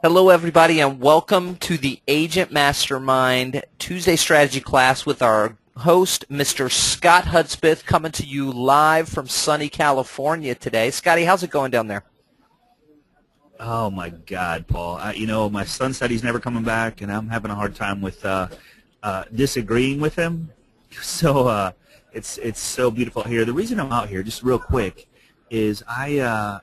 Hello, everybody, and welcome to the Agent Mastermind Tuesday Strategy class with our host, Mr. Scott Hudspeth, coming to you live from sunny California today. Scotty, how's it going down there? Oh my God, Paul! My son said he's never coming back, and I'm having a hard time with disagreeing with him. So it's so beautiful here. The reason I'm out here, just real quick, is I'm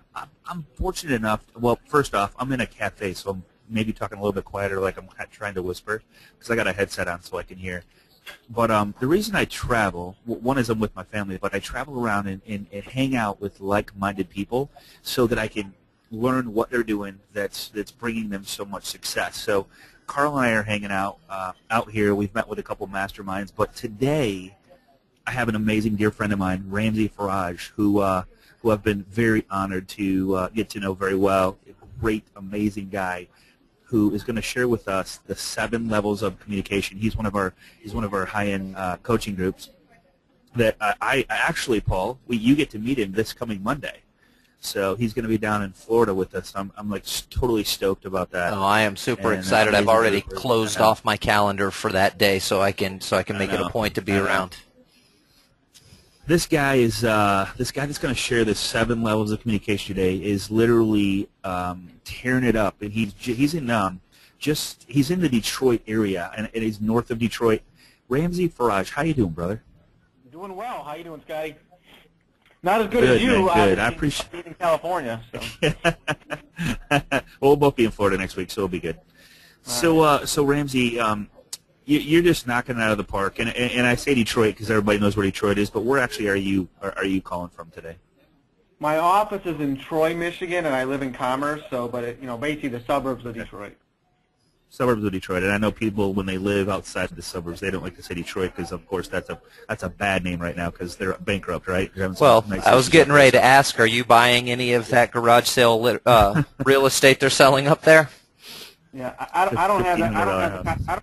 fortunate enough. Well, first off, I'm in a cafe, so I'm maybe talking a little bit quieter, like I'm trying to whisper, because I got a headset on so I can hear. But the reason I travel, one is I'm with my family, but I travel around and hang out with like-minded people so that I can learn what they're doing that's bringing them so much success. So Carl and I are hanging out out here. We've met with a couple masterminds, but today I have an amazing dear friend of mine, Ramsey Faraj, who I've been very honored to get to know very well. A great, amazing guy who is going to share with us the 7 levels of communication. He's one of our high-end coaching groups. That I actually, Paul, you get to meet him this coming Monday. So he's going to be down in Florida with us. I'm like totally stoked about that. Oh, I am super excited. I've already closed off my calendar for that day, so I can make it a point to be around. This guy that's going to share the 7 levels of communication today is literally tearing it up, and he's in the Detroit area, and he's north of Detroit. Ramsey Faraj, how you doing, brother? Doing well. How you doing, Scotty? Not as good as you. Man, good. I appreciate being in California. So. Well, we'll both be in Florida next week, so it'll be good. So Ramsey, you're just knocking it out of the park, and I say Detroit because everybody knows where Detroit is. But where actually are you calling from today? My office is in Troy, Michigan, and I live in Commerce. So, but basically the suburbs of Detroit. Suburbs of Detroit, and I know people when they live outside the suburbs, they don't like to say Detroit because, of course, that's a bad name right now because they're bankrupt, right? Well, I was getting ready to ask, are you buying any of that garage sale real estate they're selling up there? Yeah, I don't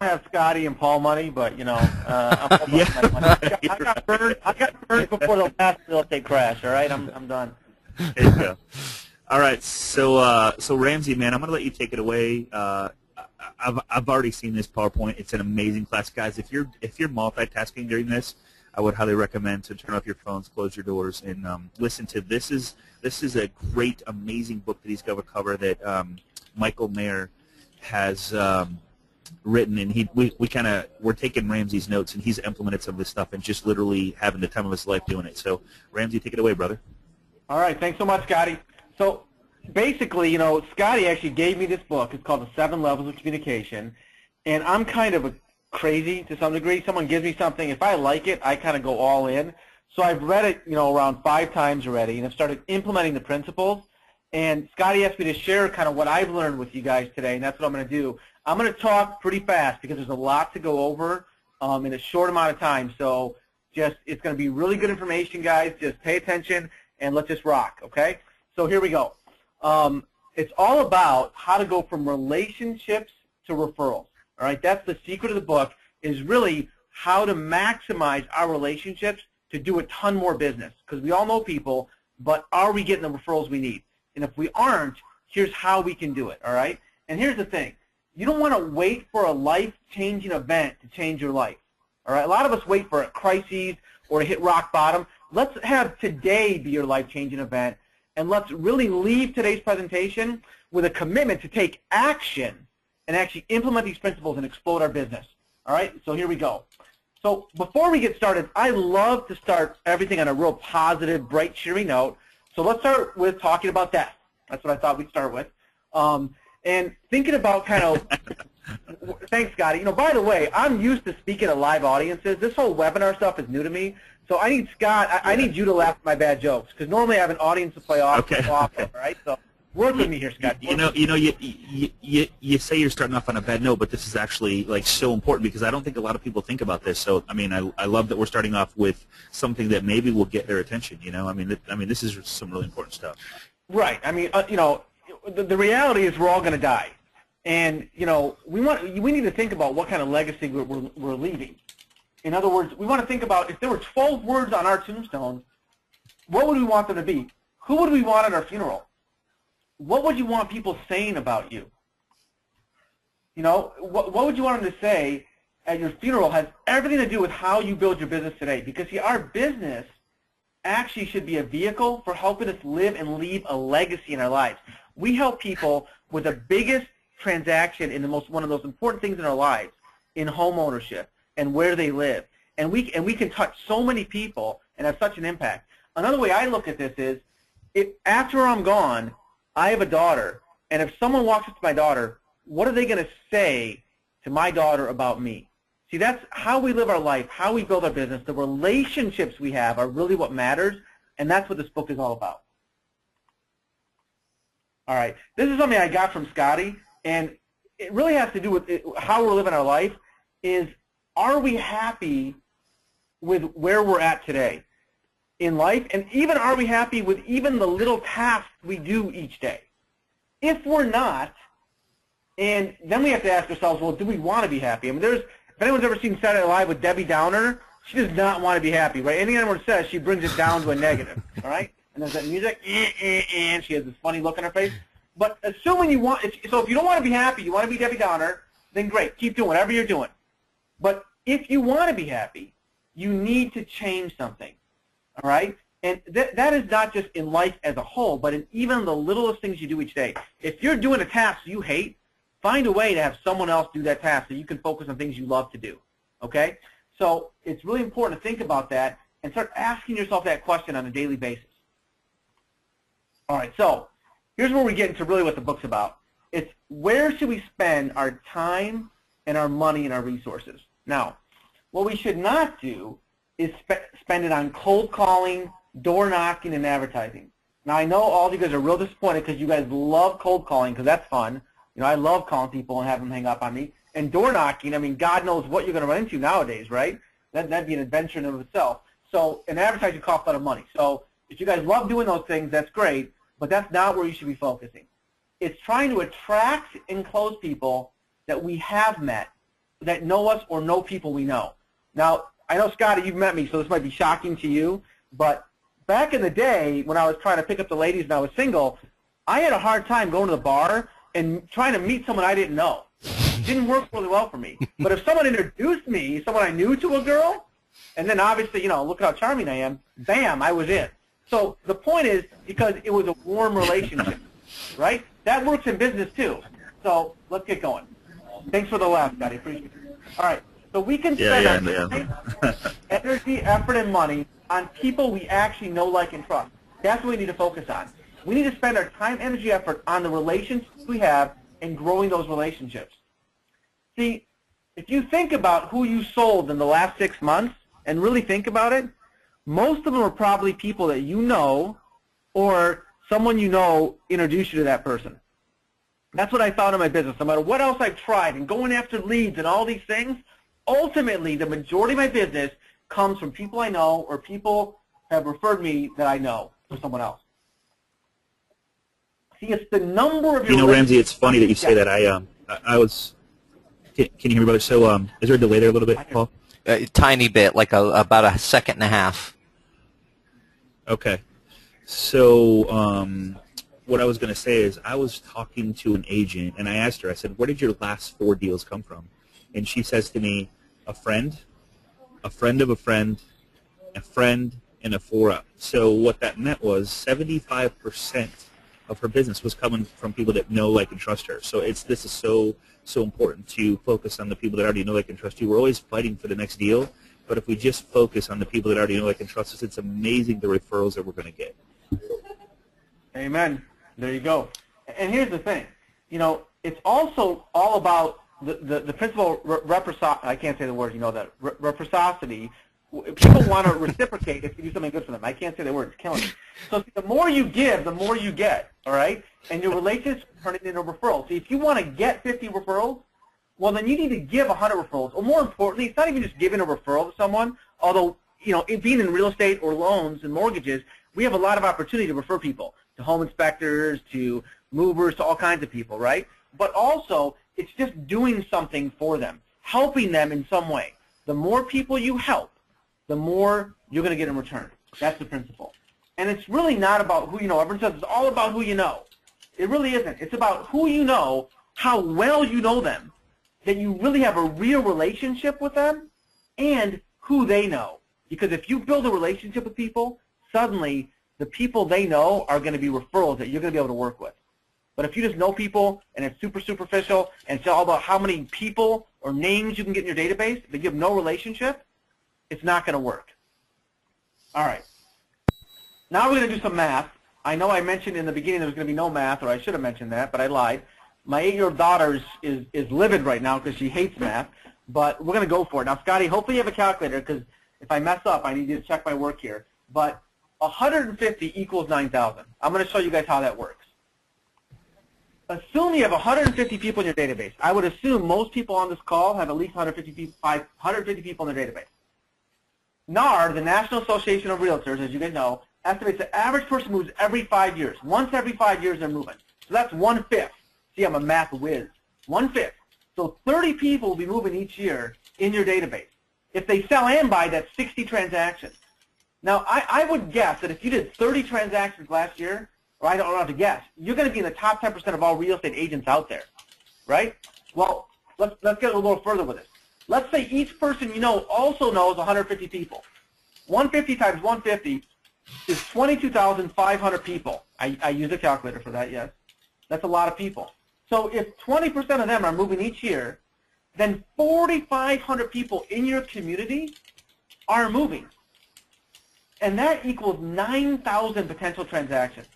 have Scotty and Paul money, but I'm I got burned before the last real estate crash. All right, I'm done. There you go. All right, so Ramsey, man, I'm gonna let you take it away. I've already seen this PowerPoint. It's an amazing class, guys. If you're multitasking during this, I would highly recommend to turn off your phones, close your doors, and listen to this. This is a great, amazing book that he's going to cover that Michael Mayer has written, and we're taking Ramsey's notes, and he's implemented some of this stuff and just literally having the time of his life doing it. So, Ramsey, take it away, brother. All right, thanks so much, Scotty. So. Basically, Scotty actually gave me this book. It's called The 7 Levels of Communication, and I'm kind of crazy to some degree. Someone gives me something. If I like it, I kind of go all in. So I've read it, around 5 times already, and I've started implementing the principles. And Scotty asked me to share kind of what I've learned with you guys today, and that's what I'm going to do. I'm going to talk pretty fast because there's a lot to go over in a short amount of time. So it's going to be really good information, guys. Just pay attention, and let's just rock, okay? So here we go. It's all about how to go from relationships to referrals. All right, that's the secret of the book, is really how to maximize our relationships to do a ton more business. Because we all know people, but are we getting the referrals we need? And if we aren't, here's how we can do it. All right, and here's the thing: you don't want to wait for a life-changing event to change your life. All right, a lot of us wait for a crisis or to hit rock bottom. Let's have today be your life-changing event. And let's really leave today's presentation with a commitment to take action and actually implement these principles and explode our business. All right, so here we go. So before we get started, I love to start everything on a real positive, bright, cheery note. So let's start with talking about death. That's what I thought we'd start with. And thinking about kind of, thanks, Scotty. By the way, I'm used to speaking to live audiences. This whole webinar stuff is new to me. So I need Scott. I need you to laugh at my bad jokes because normally I have an audience to play off. Okay. All right. So work with me here, Scott. You say you're starting off on a bad note, but this is actually like so important because I don't think a lot of people think about this. So I mean, I love that we're starting off with something that maybe will get their attention. I mean, this is some really important stuff. Right. I mean, the reality is we're all going to die, and we need to think about what kind of legacy we're leaving. In other words, we want to think about if there were 12 words on our tombstone, what would we want them to be? Who would we want at our funeral? What would you want people saying about you? You know, what would you want them to say at your funeral has everything to do with how you build your business today. Because, see, our business actually should be a vehicle for helping us live and leave a legacy in our lives. We help people with the biggest transaction in one of those important things in our lives, in home ownership and where they live. And we can touch so many people and have such an impact. Another way I look at this is, after I'm gone, I have a daughter, and if someone walks up to my daughter, what are they going to say to my daughter about me? See, that's how we live our life, how we build our business. The relationships we have are really what matters, and that's what this book is all about. All right, this is something I got from Scotty, and it really has to do with how we're living our life, is are we happy with where we're at today in life, and even are we happy with even the little tasks we do each day? If we're not, and then we have to ask ourselves, well, do we want to be happy? I mean, if anyone's ever seen Saturday Night Live with Debbie Downer, she does not want to be happy, right? Anything anyone says, she brings it down to a negative, all right? And there's that music, and she has this funny look on her face. But assuming you want, so if you don't want to be happy, you want to be Debbie Downer, then great, keep doing whatever you're doing. But if you want to be happy, you need to change something, all right? And that is not just in life as a whole, but in even the littlest things you do each day. If you're doing a task you hate, find a way to have someone else do that task so you can focus on things you love to do, okay? So it's really important to think about that and start asking yourself that question on a daily basis. All right, so here's where we get into really what the book's about. It's where should we spend our time and our money and our resources? Now, what we should not do is spend it on cold calling, door knocking, and advertising. Now, I know all of you guys are real disappointed because you guys love cold calling because that's fun. You know, I love calling people and having them hang up on me. And door knocking, I mean, God knows what you're going to run into nowadays, right? That'd be an adventure in and of itself. So, and advertising costs a lot of money. So, if you guys love doing those things, that's great, but that's not where you should be focusing. It's trying to attract and close people that we have met, that know us or know people we know. Now, I know, Scotty, you've met me, so this might be shocking to you, but back in the day when I was trying to pick up the ladies and I was single, I had a hard time going to the bar and trying to meet someone I didn't know. It didn't work really well for me. But if someone introduced me, someone I knew, to a girl, and then obviously, you know, look at how charming I am, bam, I was in. So the point is, because it was a warm relationship, right? That works in business too. So let's get going. Thanks for the laugh, Scotty. Appreciate it. All right. So we can spend our time, energy, effort, and money on people we actually know, like, and trust. That's what we need to focus on. We need to spend our time, energy, effort on the relationships we have and growing those relationships. See, if you think about who you sold in the last 6 months and really think about it, most of them are probably people that you know or someone you know introduced you to that person. That's what I found in my business. No matter what else I've tried and going after leads and all these things, ultimately the majority of my business comes from people I know or people have referred me that I know to someone else. See, it's the number of your... You know, Ramsey, it's funny that you say that. I was... Can you hear me, brother? So, is there a delay there a little bit, Paul? A tiny bit, like about a second and a half. Okay. So, what I was going to say is I was talking to an agent, and I asked her, I said, where did your last 4 deals come from? And she says to me, a friend of a friend, a friend, and a 4-up. So what that meant was 75% of her business was coming from people that know, like, and trust her. So this is so important to focus on the people that already know, like, and trust you. We're always fighting for the next deal, but if we just focus on the people that already know, like, and trust us, it's amazing the referrals that we're going to get. Amen. There you go. And here's the thing. You know, it's also all about the principle reciprocity. I can't say the word, you know, that reciprocity. People want to reciprocate if you do something good for them. I can't say the word. It's killing me. So the more you give, the more you get, all right? And your relationships turn it into referrals. So if you want to get 50 referrals, well, then you need to give 100 referrals. Or more importantly, it's not even just giving a referral to someone, although, you know, being in real estate or loans and mortgages, we have a lot of opportunity to refer people to home inspectors, to movers, to all kinds of people, right? But also, it's just doing something for them, helping them in some way. The more people you help, the more you're going to get in return. That's the principle. And it's really not about who you know. Everyone says it's all about who you know. It really isn't. It's about who you know, how well you know them, that you really have a real relationship with them and who they know. Because if you build a relationship with people, suddenly the people they know are going to be referrals that you're going to be able to work with. But if you just know people and it's super superficial and it's all about how many people or names you can get in your database, but you have no relationship, it's not going to work. All right. Now we're going to do some math. I know I mentioned in the beginning there was going to be no math, or I should have mentioned that, but I lied. My 8-year-old daughter is livid right now because she hates math, but we're going to go for it. Now, Scotty, hopefully you have a calculator, because if I mess up, I need you to check my work here. But 150 equals 9,000. I'm going to show you guys how that works. Assume you have 150 people in your database. I would assume most people on this call have at least 150 people in their database. NAR, the National Association of Realtors, as you guys know, estimates the average person moves every 5 years. Once every 5 years they're moving. So that's 1/5. See, I'm a math whiz. 1/5. So 30 people will be moving each year in your database. If they sell and buy, that's 60 transactions. Now, I would guess that if you did 30 transactions last year, or I don't know how to guess, you're going to be in the top 10% of all real estate agents out there, right? Well, let's get a little further with it. Let's say each person you know also knows 150 people. 150 times 150 is 22,500 people. I use a calculator for that, yes. That's a lot of people. So if 20% of them are moving each year, then 4,500 people in your community are moving. And that equals 9,000 potential transactions.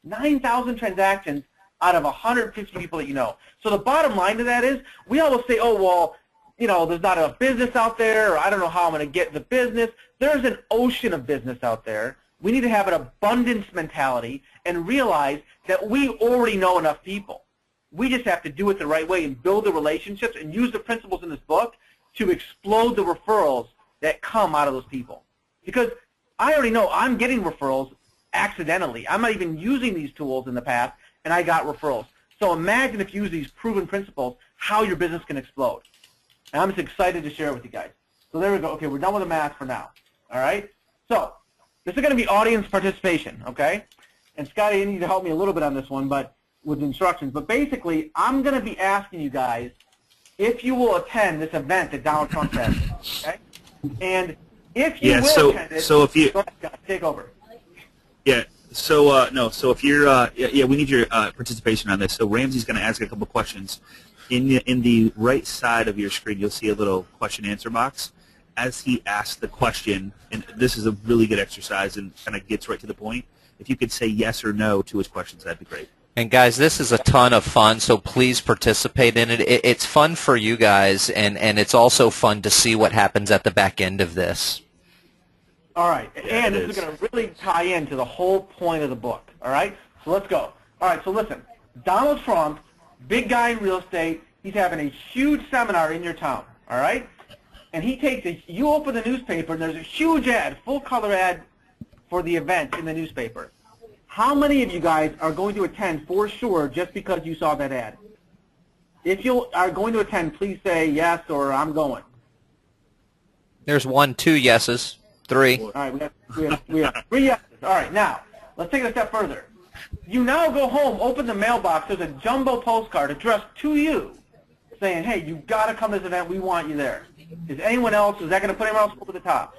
9,000 transactions out of 150 people that you know. So the bottom line to that is, we always say, oh, well, you know, there's not enough business out there, or I don't know how I'm going to get the business. There's an ocean of business out there. We need to have an abundance mentality and realize that we already know enough people. We just have to do it the right way and build the relationships and use the principles in this book to explode the referrals that come out of those people. Because I already know I'm getting referrals accidentally. I'm not even using these tools in the past, and I got referrals. So imagine if you use these proven principles, how your business can explode. And I'm just excited to share it with you guys. So there we go. Okay, we're done with the math for now. All right? So this is going to be audience participation, okay? And Scotty, you need to help me a little bit on this one, but with instructions. But basically, I'm going to be asking you guys if you will attend this event that Donald Trump has, okay? And if you will attend it, so if you go ahead, Scott, take over. Yeah. So no. So if you're we need your participation on this. So Ramsey's going to ask a couple questions. In the right side of your screen, you'll see a little question-answer box. As he asks the question, and this is a really good exercise and kind of gets right to the point. If you could say yes or no to his questions, that'd be great. And guys, this is a ton of fun, so please participate in it. It's fun for you guys, and it's also fun to see what happens at the back end of this. All right, and this is going to really tie into the whole point of the book, all right? So let's go. All right, so listen, Donald Trump, big guy in real estate, he's having a huge seminar in your town, all right? And he takes you open the newspaper, and there's a huge ad, full-color ad for the event in the newspaper. How many of you guys are going to attend for sure just because you saw that ad? If you are going to attend, please say yes or I'm going. There's 1, 2 yeses. 3. All right, we have 3 yeses. All right, now, let's take it a step further. You now go home, open the mailbox, there's a jumbo postcard addressed to you saying, hey, you've got to come to this event, we want you there. Is anyone else, is that going to put anyone else over the top?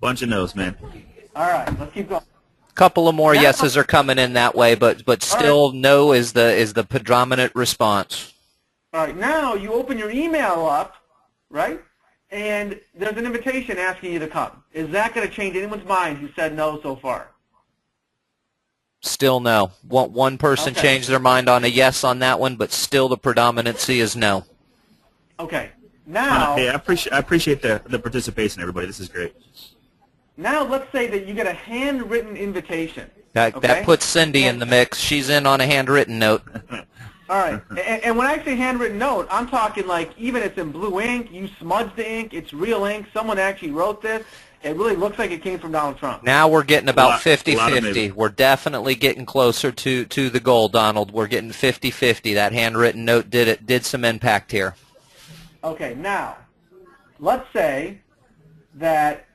Bunch of no's, man. All right, let's keep going. Couple of more yeses are coming in that way, but still no is the predominant response. All right, now you open your email up, right? And there's an invitation asking you to come. Is that going to change anyone's mind who said no so far? Still no. One person changed their mind on a yes on that one, but still the predominancy is no. Okay. Now, hey, I appreciate the participation, everybody. This is great. Now let's say that you get a handwritten invitation. That puts Cindy in the mix. She's in on a handwritten note. All right. And when I say handwritten note, I'm talking like even it's in blue ink, you smudged the ink, it's real ink, someone actually wrote this. It really looks like it came from Donald Trump. Now we're getting about 50-50. We're definitely getting closer to the goal, Donald. We're getting 50-50. That handwritten note did some impact here. Okay, now, let's say that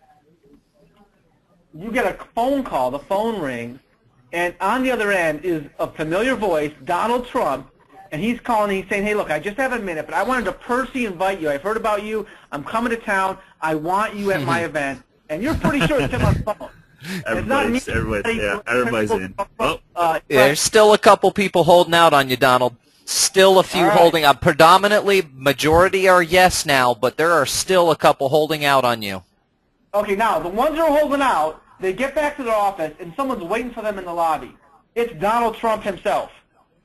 you get a phone call, the phone rings, and on the other end is a familiar voice, Donald Trump, and he's calling and he's saying, hey, look, I just have a minute, but I wanted to personally invite you. I've heard about you. I'm coming to town. I want you at my event. And you're pretty sure it's him on the phone. Everybody's in. Oh. There's still a couple people holding out on you, Donald. Still a few holding out. Predominantly, majority are yes now, but there are still a couple holding out on you. Okay, now, the ones that are holding out, they get back to their office, and someone's waiting for them in the lobby. It's Donald Trump himself.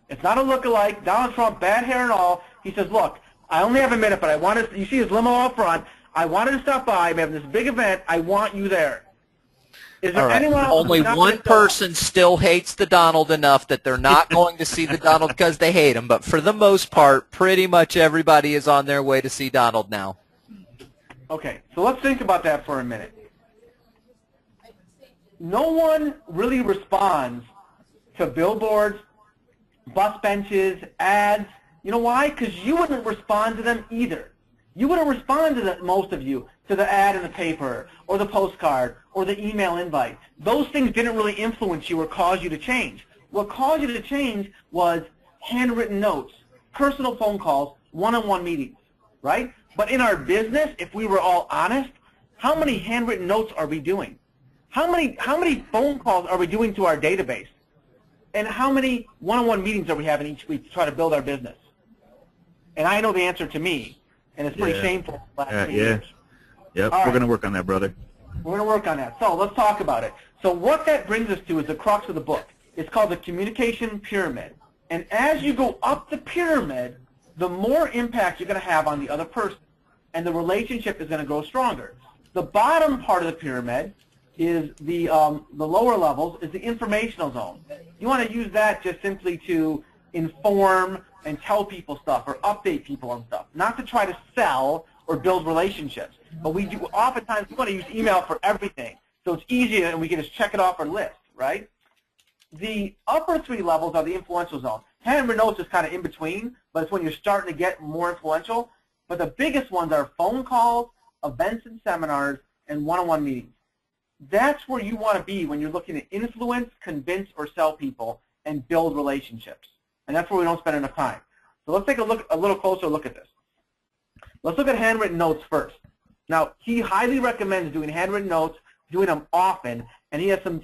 It's not a lookalike. Donald Trump, bad hair and all. He says, look, I only have a minute, but I wanted to, you see his limo out front. I wanted to stop by. I'm having this big event. I want you there. Is there anyone else? Only one person still hates the Donald enough that they're not going to see the Donald because they hate him. But for the most part, pretty much everybody is on their way to see Donald now. Okay, so let's think about that for a minute. No one really responds to billboards, bus benches, ads. You know why? Because you wouldn't respond to them either. You wouldn't respond to the, most of you, to the ad in the paper or the postcard or the email invite. Those things didn't really influence you or cause you to change. What caused you to change was handwritten notes, personal phone calls, one-on-one meetings, right? But in our business, if we were all honest, how many handwritten notes are we doing? How many phone calls are we doing to our database? And how many one-on-one meetings are we having each week to try to build our business? And I know the answer to me, and it's pretty shameful. Yep, we're going to work on that, brother. We're going to work on that. So let's talk about it. So what that brings us to is the crux of the book. It's called the communication pyramid. And as you go up the pyramid, the more impact you're going to have on the other person, and the relationship is going to grow stronger. The bottom part of the pyramid is the lower levels is the informational zone. You want to use that just simply to inform and tell people stuff or update people on stuff, not to try to sell or build relationships. But we do oftentimes we want to use email for everything, so it's easier and we can just check it off our list, right? The upper three levels are the influential zone. Handwritten notes is kind of in between, but it's when you're starting to get more influential. But the biggest ones are phone calls, events and seminars, and one-on-one meetings. That's where you want to be when you're looking to influence, convince, or sell people and build relationships. And that's where we don't spend enough time. So let's take a little closer look at this. Let's look at handwritten notes first. Now, he highly recommends doing handwritten notes, doing them often, and he has some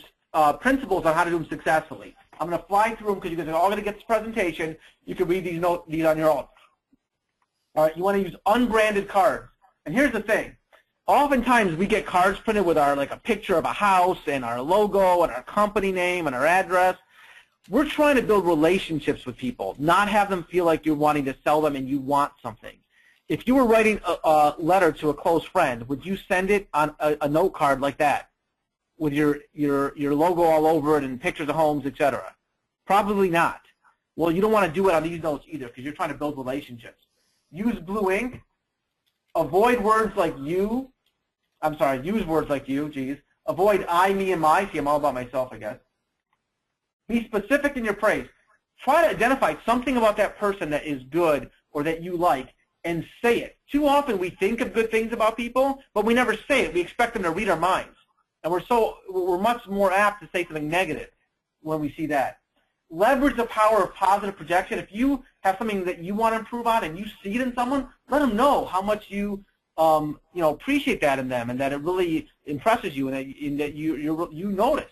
principles on how to do them successfully. I'm going to fly through them because you guys are all going to get this presentation. You can read these on your own. All right, you want to use unbranded cards. And here's the thing. Oftentimes we get cards printed with our, like a picture of a house and our logo and our company name and our address. We're trying to build relationships with people, not have them feel like you're wanting to sell them and you want something. If you were writing a letter to a close friend, would you send it on a note card like that with your logo all over it and pictures of homes, etc.? Probably not. Well, you don't want to do it on these notes either because you're trying to build relationships. Use blue ink. Avoid words like you. I'm sorry, use words like you, geez. Avoid I, me, and my. See, I'm all about myself, I guess. Be specific in your praise. Try to identify something about that person that is good or that you like and say it. Too often we think of good things about people, but we never say it. We expect them to read our minds. And we're much more apt to say something negative when we see that. Leverage the power of positive projection. If you have something that you want to improve on and you see it in someone, let them know how much you appreciate that in them and that it really impresses you and that you notice.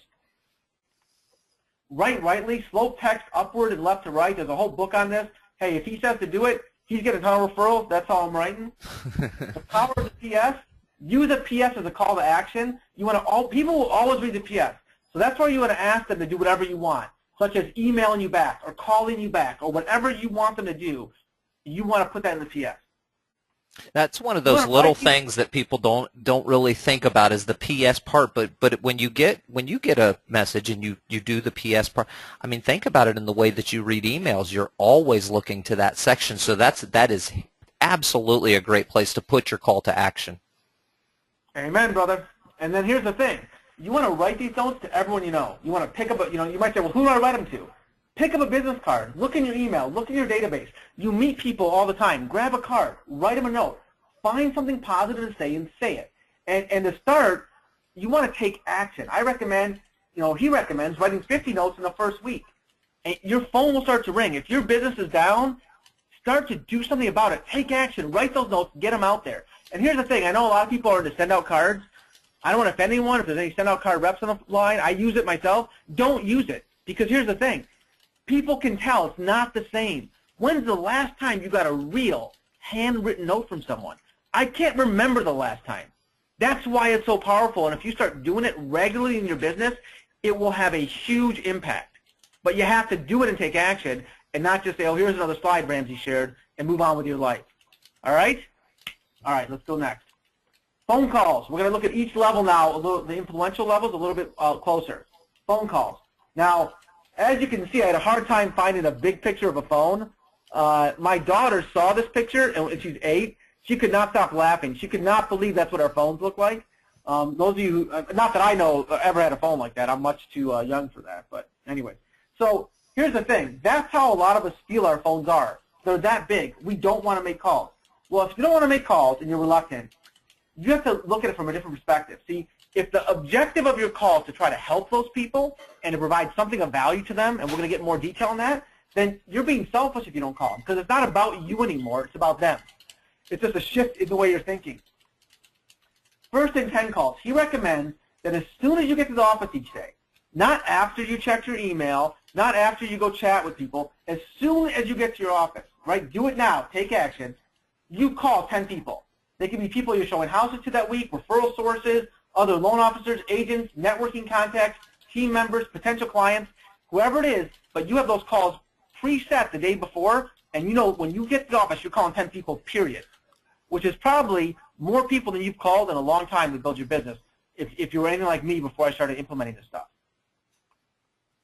Write rightly, slope text upward and left to right. There's a whole book on this. Hey, if he says to do it, he's getting a ton of referrals. That's all I'm writing. The power of the PS. Use a PS as a call to action. People will always read the PS. So that's why you want to ask them to do whatever you want, such as emailing you back or calling you back or whatever you want them to do. You want to put that in the PS. That's one of those little things that people don't really think about is the PS part. But when you get a message and you do the PS part, I mean, think about it in the way that you read emails. You're always looking to that section. So that is absolutely a great place to put your call to action. Amen, brother. And then here's the thing. You want to write these notes to everyone you know. You want to pick up you might say, well, who do I write them to? Pick up a business card. Look in your email. Look in your database. You meet people all the time. Grab a card. Write them a note. Find something positive to say and say it. And to start, you want to take action. I recommend, he recommends writing 50 notes in the first week. and your phone will start to ring. If your business is down, start to do something about it. Take action. Write those notes. Get them out there. And here's the thing. I know a lot of people are to send out cards. I don't want to offend anyone. If there's any send out card reps on the line, I use it myself. Don't use it, because here's the thing. People can tell it's not the same. When's the last time you got a real handwritten note from someone? I can't remember the last time. That's why it's so powerful. And if you start doing it regularly in your business, it will have a huge impact. But you have to do it and take action, and not just say, oh, here's another slide Ramsey shared, and move on with your life. All right? All right, let's go next. Phone calls. We're going to look at each level now, the influential levels, a little bit closer. Phone calls. Now, as you can see, I had a hard time finding a big picture of a phone. My daughter saw this picture, and she's 8. She could not stop laughing. She could not believe that's what our phones look like. Those of you, not that I know ever had a phone like that. I'm much too young for that. But anyway, so here's the thing. That's how a lot of us feel our phones are. They're that big. We don't want to make calls. Well, if you don't want to make calls and you're reluctant, you have to look at it from a different perspective. See, if the objective of your call is to try to help those people and to provide something of value to them, and we're going to get more detail on that, then you're being selfish if you don't call them, because it's not about you anymore. It's about them. It's just a shift in the way you're thinking. First in 10 calls, he recommends that as soon as you get to the office each day, not after you check your email, not after you go chat with people, as soon as you get to your office, right? Do it now. Take action. You call 10 people. They can be people you're showing houses to that week, referral sources, other loan officers, agents, networking contacts, team members, potential clients, whoever it is, but you have those calls preset the day before, and you know when you get to the office, you're calling 10 people, period, which is probably more people than you've called in a long time to build your business if you were anything like me before I started implementing this stuff.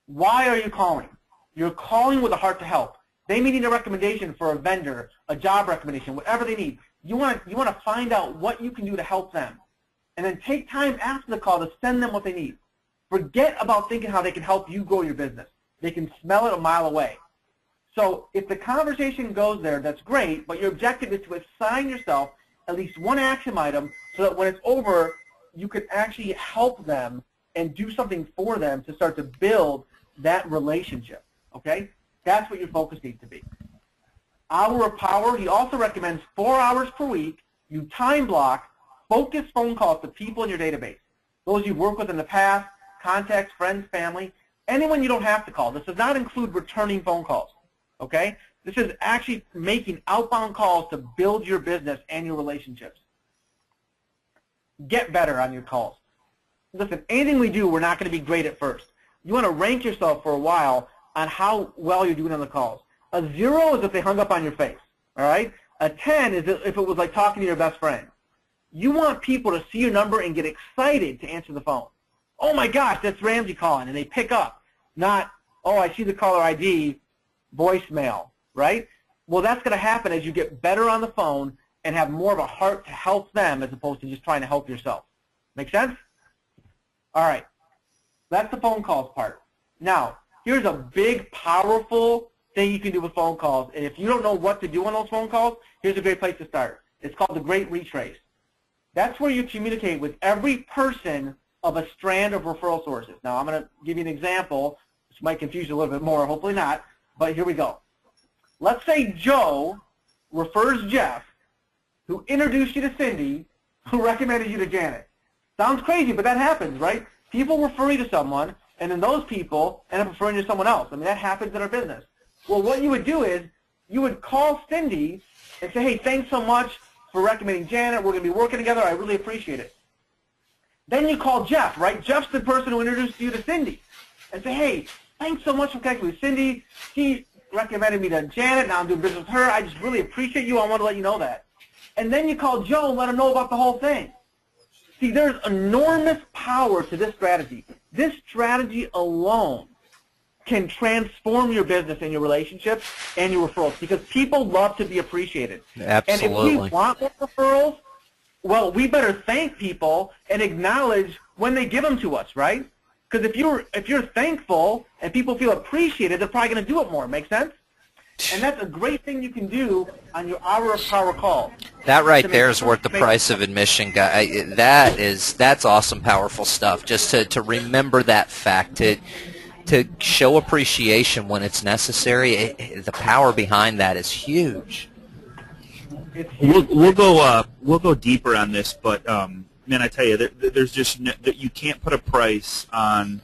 Why are you calling? You're calling with a heart to help. They may need a recommendation for a vendor, a job recommendation, whatever they need. You want to find out what you can do to help them, and then take time after the call to send them what they need. Forget about thinking how they can help you grow your business. They can smell it a mile away. So if the conversation goes there, that's great, but your objective is to assign yourself at least one action item so that when it's over, you can actually help them and do something for them to start to build that relationship, okay? That's what your focus needs to be. Hour of power, he also recommends 4 hours per week. You time block, focus phone calls to people in your database. Those you've worked with in the past, contacts, friends, family, anyone you don't have to call. This does not include returning phone calls, okay? This is actually making outbound calls to build your business and your relationships. Get better on your calls. Listen, anything we do, we're not going to be great at first. You want to rank yourself for a while on how well you're doing on the calls. A 0 is if they hung up on your face, all right? A 10 is if it was like talking to your best friend. You want people to see your number and get excited to answer the phone. Oh my gosh, that's Ramsey calling, and they pick up. Not, oh, I see the caller ID, voicemail, right? Well, that's going to happen as you get better on the phone and have more of a heart to help them as opposed to just trying to help yourself. Make sense? All right. That's the phone calls part. Now, here's a big, powerful thing you can do with phone calls. And if you don't know what to do on those phone calls, here's a great place to start. It's called the Great Retrace. That's where you communicate with every person of a strand of referral sources. Now, I'm going to give you an example. This might confuse you a little bit more, hopefully not, but here we go. Let's say Joe refers Jeff, who introduced you to Cindy, who recommended you to Janet. Sounds crazy, but that happens, right? People refer you to someone, and then those people end up referring you to someone else. I mean, that happens in our business. Well, what you would do is you would call Cindy and say, hey, thanks so much for recommending Janet. We're going to be working together. I really appreciate it. Then you call Jeff, right? Jeff's the person who introduced you to Cindy, and say, hey, thanks so much for connecting with Cindy. She recommended me to Janet. Now I'm doing business with her. I just really appreciate you. I want to let you know that. And then you call Joe and let him know about the whole thing. See, there's enormous power to this strategy. This strategy alone can transform your business and your relationships and your referrals because people love to be appreciated. Absolutely. And if we want more referrals, well, we better thank people and acknowledge when they give them to us, right? Because if you're thankful and people feel appreciated, they're probably going to do it more. Make sense? And that's a great thing you can do on your hour of power call. That right there is worth the price of admission, guy. That's awesome, powerful stuff. Just to remember that fact. to show appreciation when it's necessary, the power behind that is huge. We'll go deeper on this, but man, I tell you, there's just that you can't put a price on.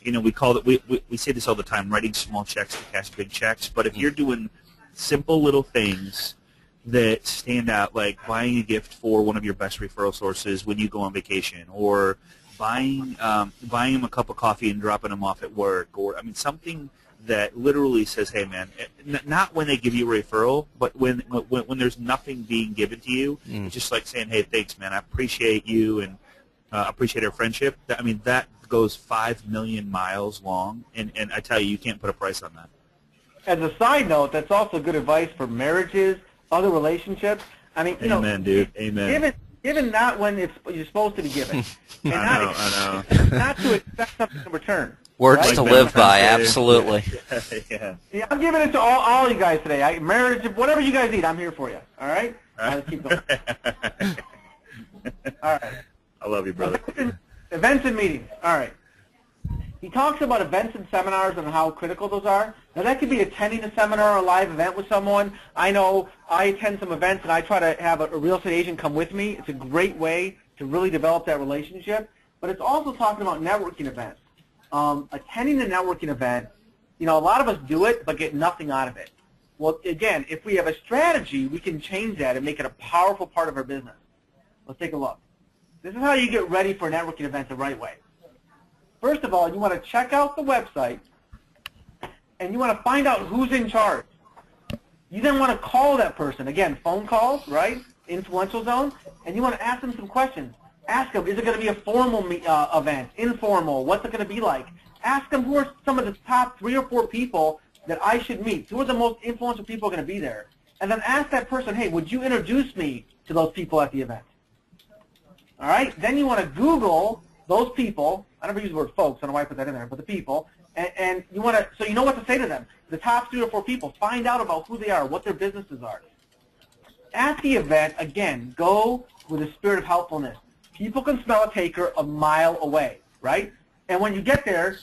We say this all the time: writing small checks to cash big checks. But if you're doing simple little things that stand out, like buying a gift for one of your best referral sources when you go on vacation, or buying them a cup of coffee and dropping them off at work, or something that literally says, "Hey, man," not when they give you a referral, but when there's nothing being given to you, it's just like saying, "Hey, thanks, man. I appreciate you and appreciate our friendship." That goes 5 million miles long, and I tell you, you can't put a price on that. As a side note, that's also good advice for marriages, other relationships. Amen, dude. Amen. Given not when you're supposed to be given, and I know. not to expect something in return. Words right? to live by, absolutely. Yeah. Yeah, I'm giving it to all you guys today. Marriage, whatever you guys need, I'm here for you. All right? Let's keep going. All right. I love you, brother. Events and meetings. All right. He talks about events and seminars and how critical those are. Now, that could be attending a seminar or a live event with someone. I know I attend some events, and I try to have a real estate agent come with me. It's a great way to really develop that relationship. But it's also talking about networking events. Attending a networking event, a lot of us do it but get nothing out of it. Well, again, if we have a strategy, we can change that and make it a powerful part of our business. Let's take a look. This is how you get ready for a networking event the right way. First of all, you want to check out the website, and you want to find out who's in charge. You then want to call that person. Again, phone calls, right? Influential zone. And you want to ask them some questions. Ask them, is it going to be a formal event, informal? What's it going to be like? Ask them who are some of the top 3 or 4 people that I should meet. Who are the most influential people going to be there? And then ask that person, hey, would you introduce me to those people at the event? All right? Then you want to Google those people. I never use the word folks. I don't know why I put that in there, but the people. And you want to, so you know what to say to them. The top 3 or 4 people. Find out about who they are, what their businesses are. At the event, again, go with a spirit of helpfulness. People can smell a taker a mile away, right? And when you get there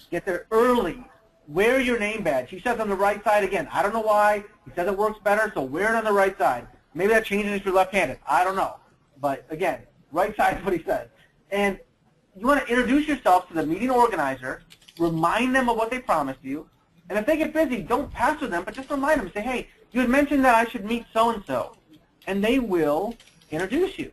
early. Wear your name badge. He says on the right side again. I don't know why. He says it works better, so wear it on the right side. Maybe that changes if you're left-handed. I don't know. But again, right side is what he says. And you want to introduce yourself to the meeting organizer, remind them of what they promised you, and if they get busy, don't pass with them, but just remind them. Say, hey, you had mentioned that I should meet so-and-so, and they will introduce you.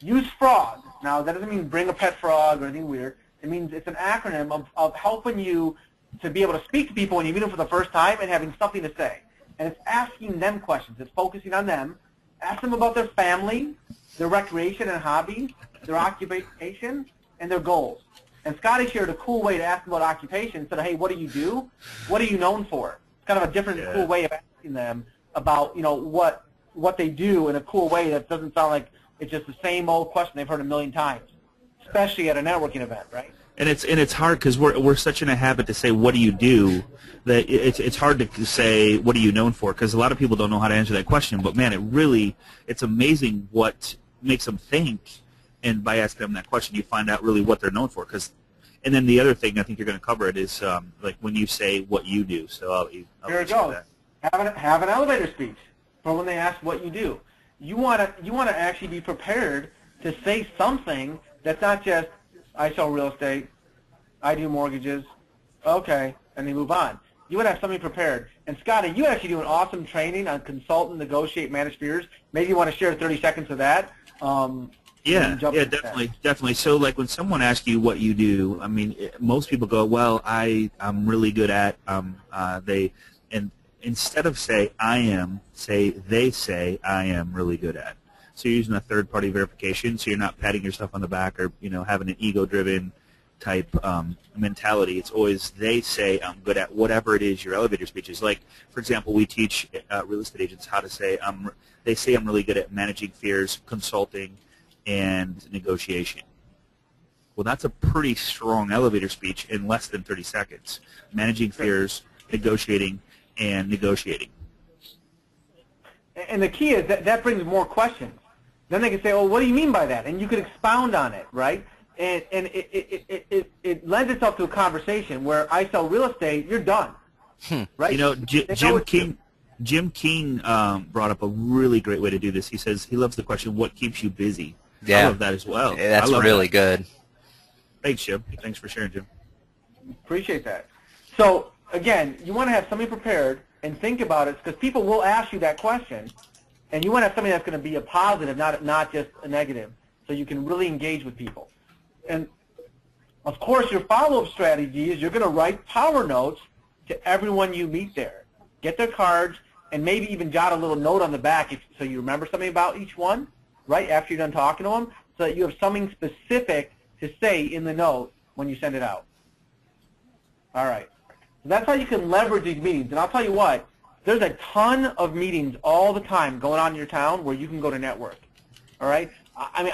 Use frog. Now, that doesn't mean bring a pet frog or anything weird. It means it's an acronym of helping you to be able to speak to people when you meet them for the first time and having something to say. And it's asking them questions. It's focusing on them. Ask them about their family, their recreation and hobbies, their occupation, and their goals. And Scotty shared a cool way to ask them about occupation. Said, hey, what do you do? What are you known for? It's kind of a different, cool way of asking them about, what they do in a cool way that doesn't sound like it's just the same old question they've heard a million times, especially at a networking event, right? And it's hard because we're such in a habit to say, what do you do, that it's hard to say, what are you known for? Because a lot of people don't know how to answer that question. But, man, it's amazing what makes them think. And by asking them that question, you find out really what they're known for. And then the other thing I think you're going to cover it is like when you say what you do. So I'll here it goes. Have an elevator speech for when they ask what you do. You want to actually be prepared to say something that's not just, I sell real estate, I do mortgages, okay, and they move on. You want to have something prepared. And Scotty, you actually do an awesome training on consult and negotiate, manage fears. Maybe you want to share 30 seconds of that. Yeah, definitely. So, like, when someone asks you what you do, most people go, well, I'm really good at, and instead of say I am, they say I am really good at. So you're using a third-party verification, so you're not patting yourself on the back or, having an ego-driven type mentality. It's always they say I'm good at whatever it is your elevator speech is. Like, for example, we teach real estate agents how to say they say I'm really good at managing fears, consulting, and negotiation. Well, that's a pretty strong elevator speech in less than 30 seconds. Managing fears, negotiating, and negotiating. And the key is that brings more questions. Then they can say, well, what do you mean by that? And you could expound on it, right? it lends itself to a conversation where I sell real estate, you're done, right? You know, Jim King brought up a really great way to do this. He says he loves the question, what keeps you busy? Yeah. I love that as well. Yeah, that's really good. Thanks, Jim. Thanks for sharing, Jim. Appreciate that. So, again, you want to have something prepared and think about it because people will ask you that question, and you want to have something that's going to be a positive, not just a negative, so you can really engage with people. And, of course, your follow-up strategy is you're going to write power notes to everyone you meet there. Get their cards and maybe even jot a little note on the back so you remember something about each one, right, after you're done talking to them, so that you have something specific to say in the note when you send it out. All right. So that's how you can leverage these meetings. And I'll tell you what, there's a ton of meetings all the time going on in your town where you can go to network. All right? I mean,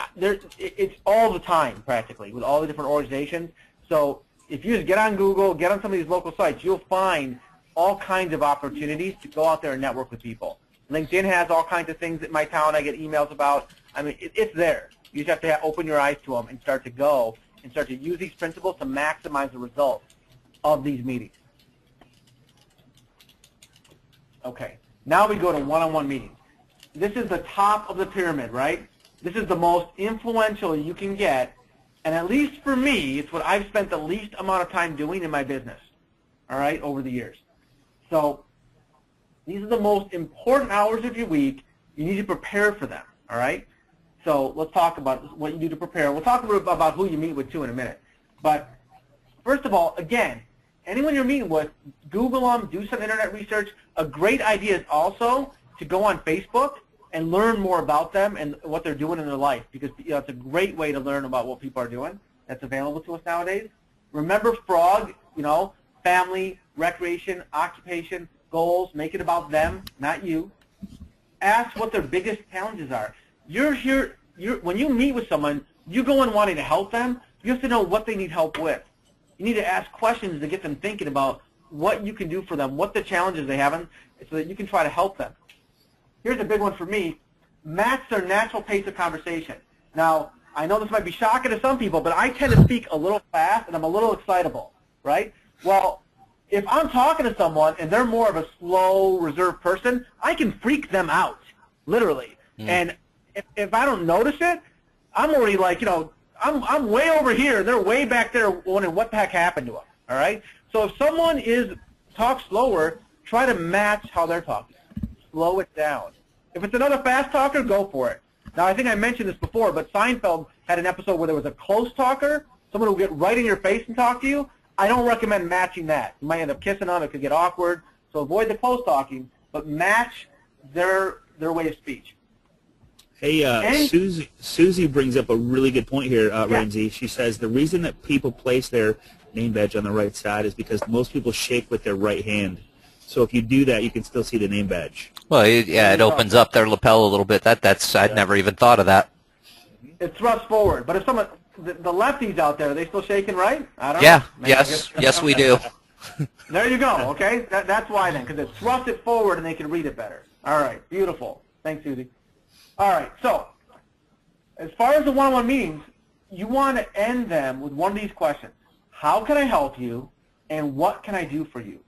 it's all the time practically with all the different organizations. So if you just get on Google, get on some of these local sites, you'll find all kinds of opportunities to go out there and network with people. LinkedIn has all kinds of things in my town I get emails about. I mean, it's there. You just have to open your eyes to them and start to go and start to use these principles to maximize the results of these meetings. Okay, now we go to one-on-one meetings. This is the top of the pyramid, right? This is the most influential you can get, and at least for me, it's what I've spent the least amount of time doing in my business, all right, over the years. So these are the most important hours of your week. You need to prepare for them, all right? So let's talk about what you do to prepare. We'll talk a little bit about who you meet with, too, in a minute. But first of all, again, anyone you're meeting with, Google them, do some internet research. A great idea is also to go on Facebook and learn more about them and what they're doing in their life because it's a great way to learn about what people are doing that's available to us nowadays. Remember FROG, family, recreation, occupation, goals, make it about them, not you. Ask what their biggest challenges are. When you meet with someone, you go in wanting to help them, you have to know what they need help with. You need to ask questions to get them thinking about what you can do for them, what the challenges they have, so that you can try to help them. Here's a big one for me. Match their natural pace of conversation. Now, I know this might be shocking to some people, but I tend to speak a little fast and I'm a little excitable, right? Well, if I'm talking to someone and they're more of a slow, reserved person, I can freak them out, literally. And if I don't notice it, I'm already like, I'm way over here, and they're way back there wondering what the heck happened to them, all right? So if someone talks slower, try to match how they're talking. Slow it down. If it's another fast talker, go for it. Now, I think I mentioned this before, but Seinfeld had an episode where there was a close talker, someone who would get right in your face and talk to you. I don't recommend matching that. You might end up kissing them. It could get awkward. So avoid the close talking, but match their way of speech. Hey, Susie brings up a really good point here, Ramsey. She says the reason that people place their name badge on the right side is because most people shake with their right hand. So if you do that, you can still see the name badge. Well, it opens up their lapel a little bit. I'd never even thought of that. It thrusts forward. But if someone, the lefties out there, are they still shaking right? I don't know. Yeah, yes, we do. There you go, okay? That's why then, because it thrusts it forward and they can read it better. All right, beautiful. Thanks, Susie. All right, so as far as the one-on-one meetings, you want to end them with one of these questions. How can I help you, and what can I do for you?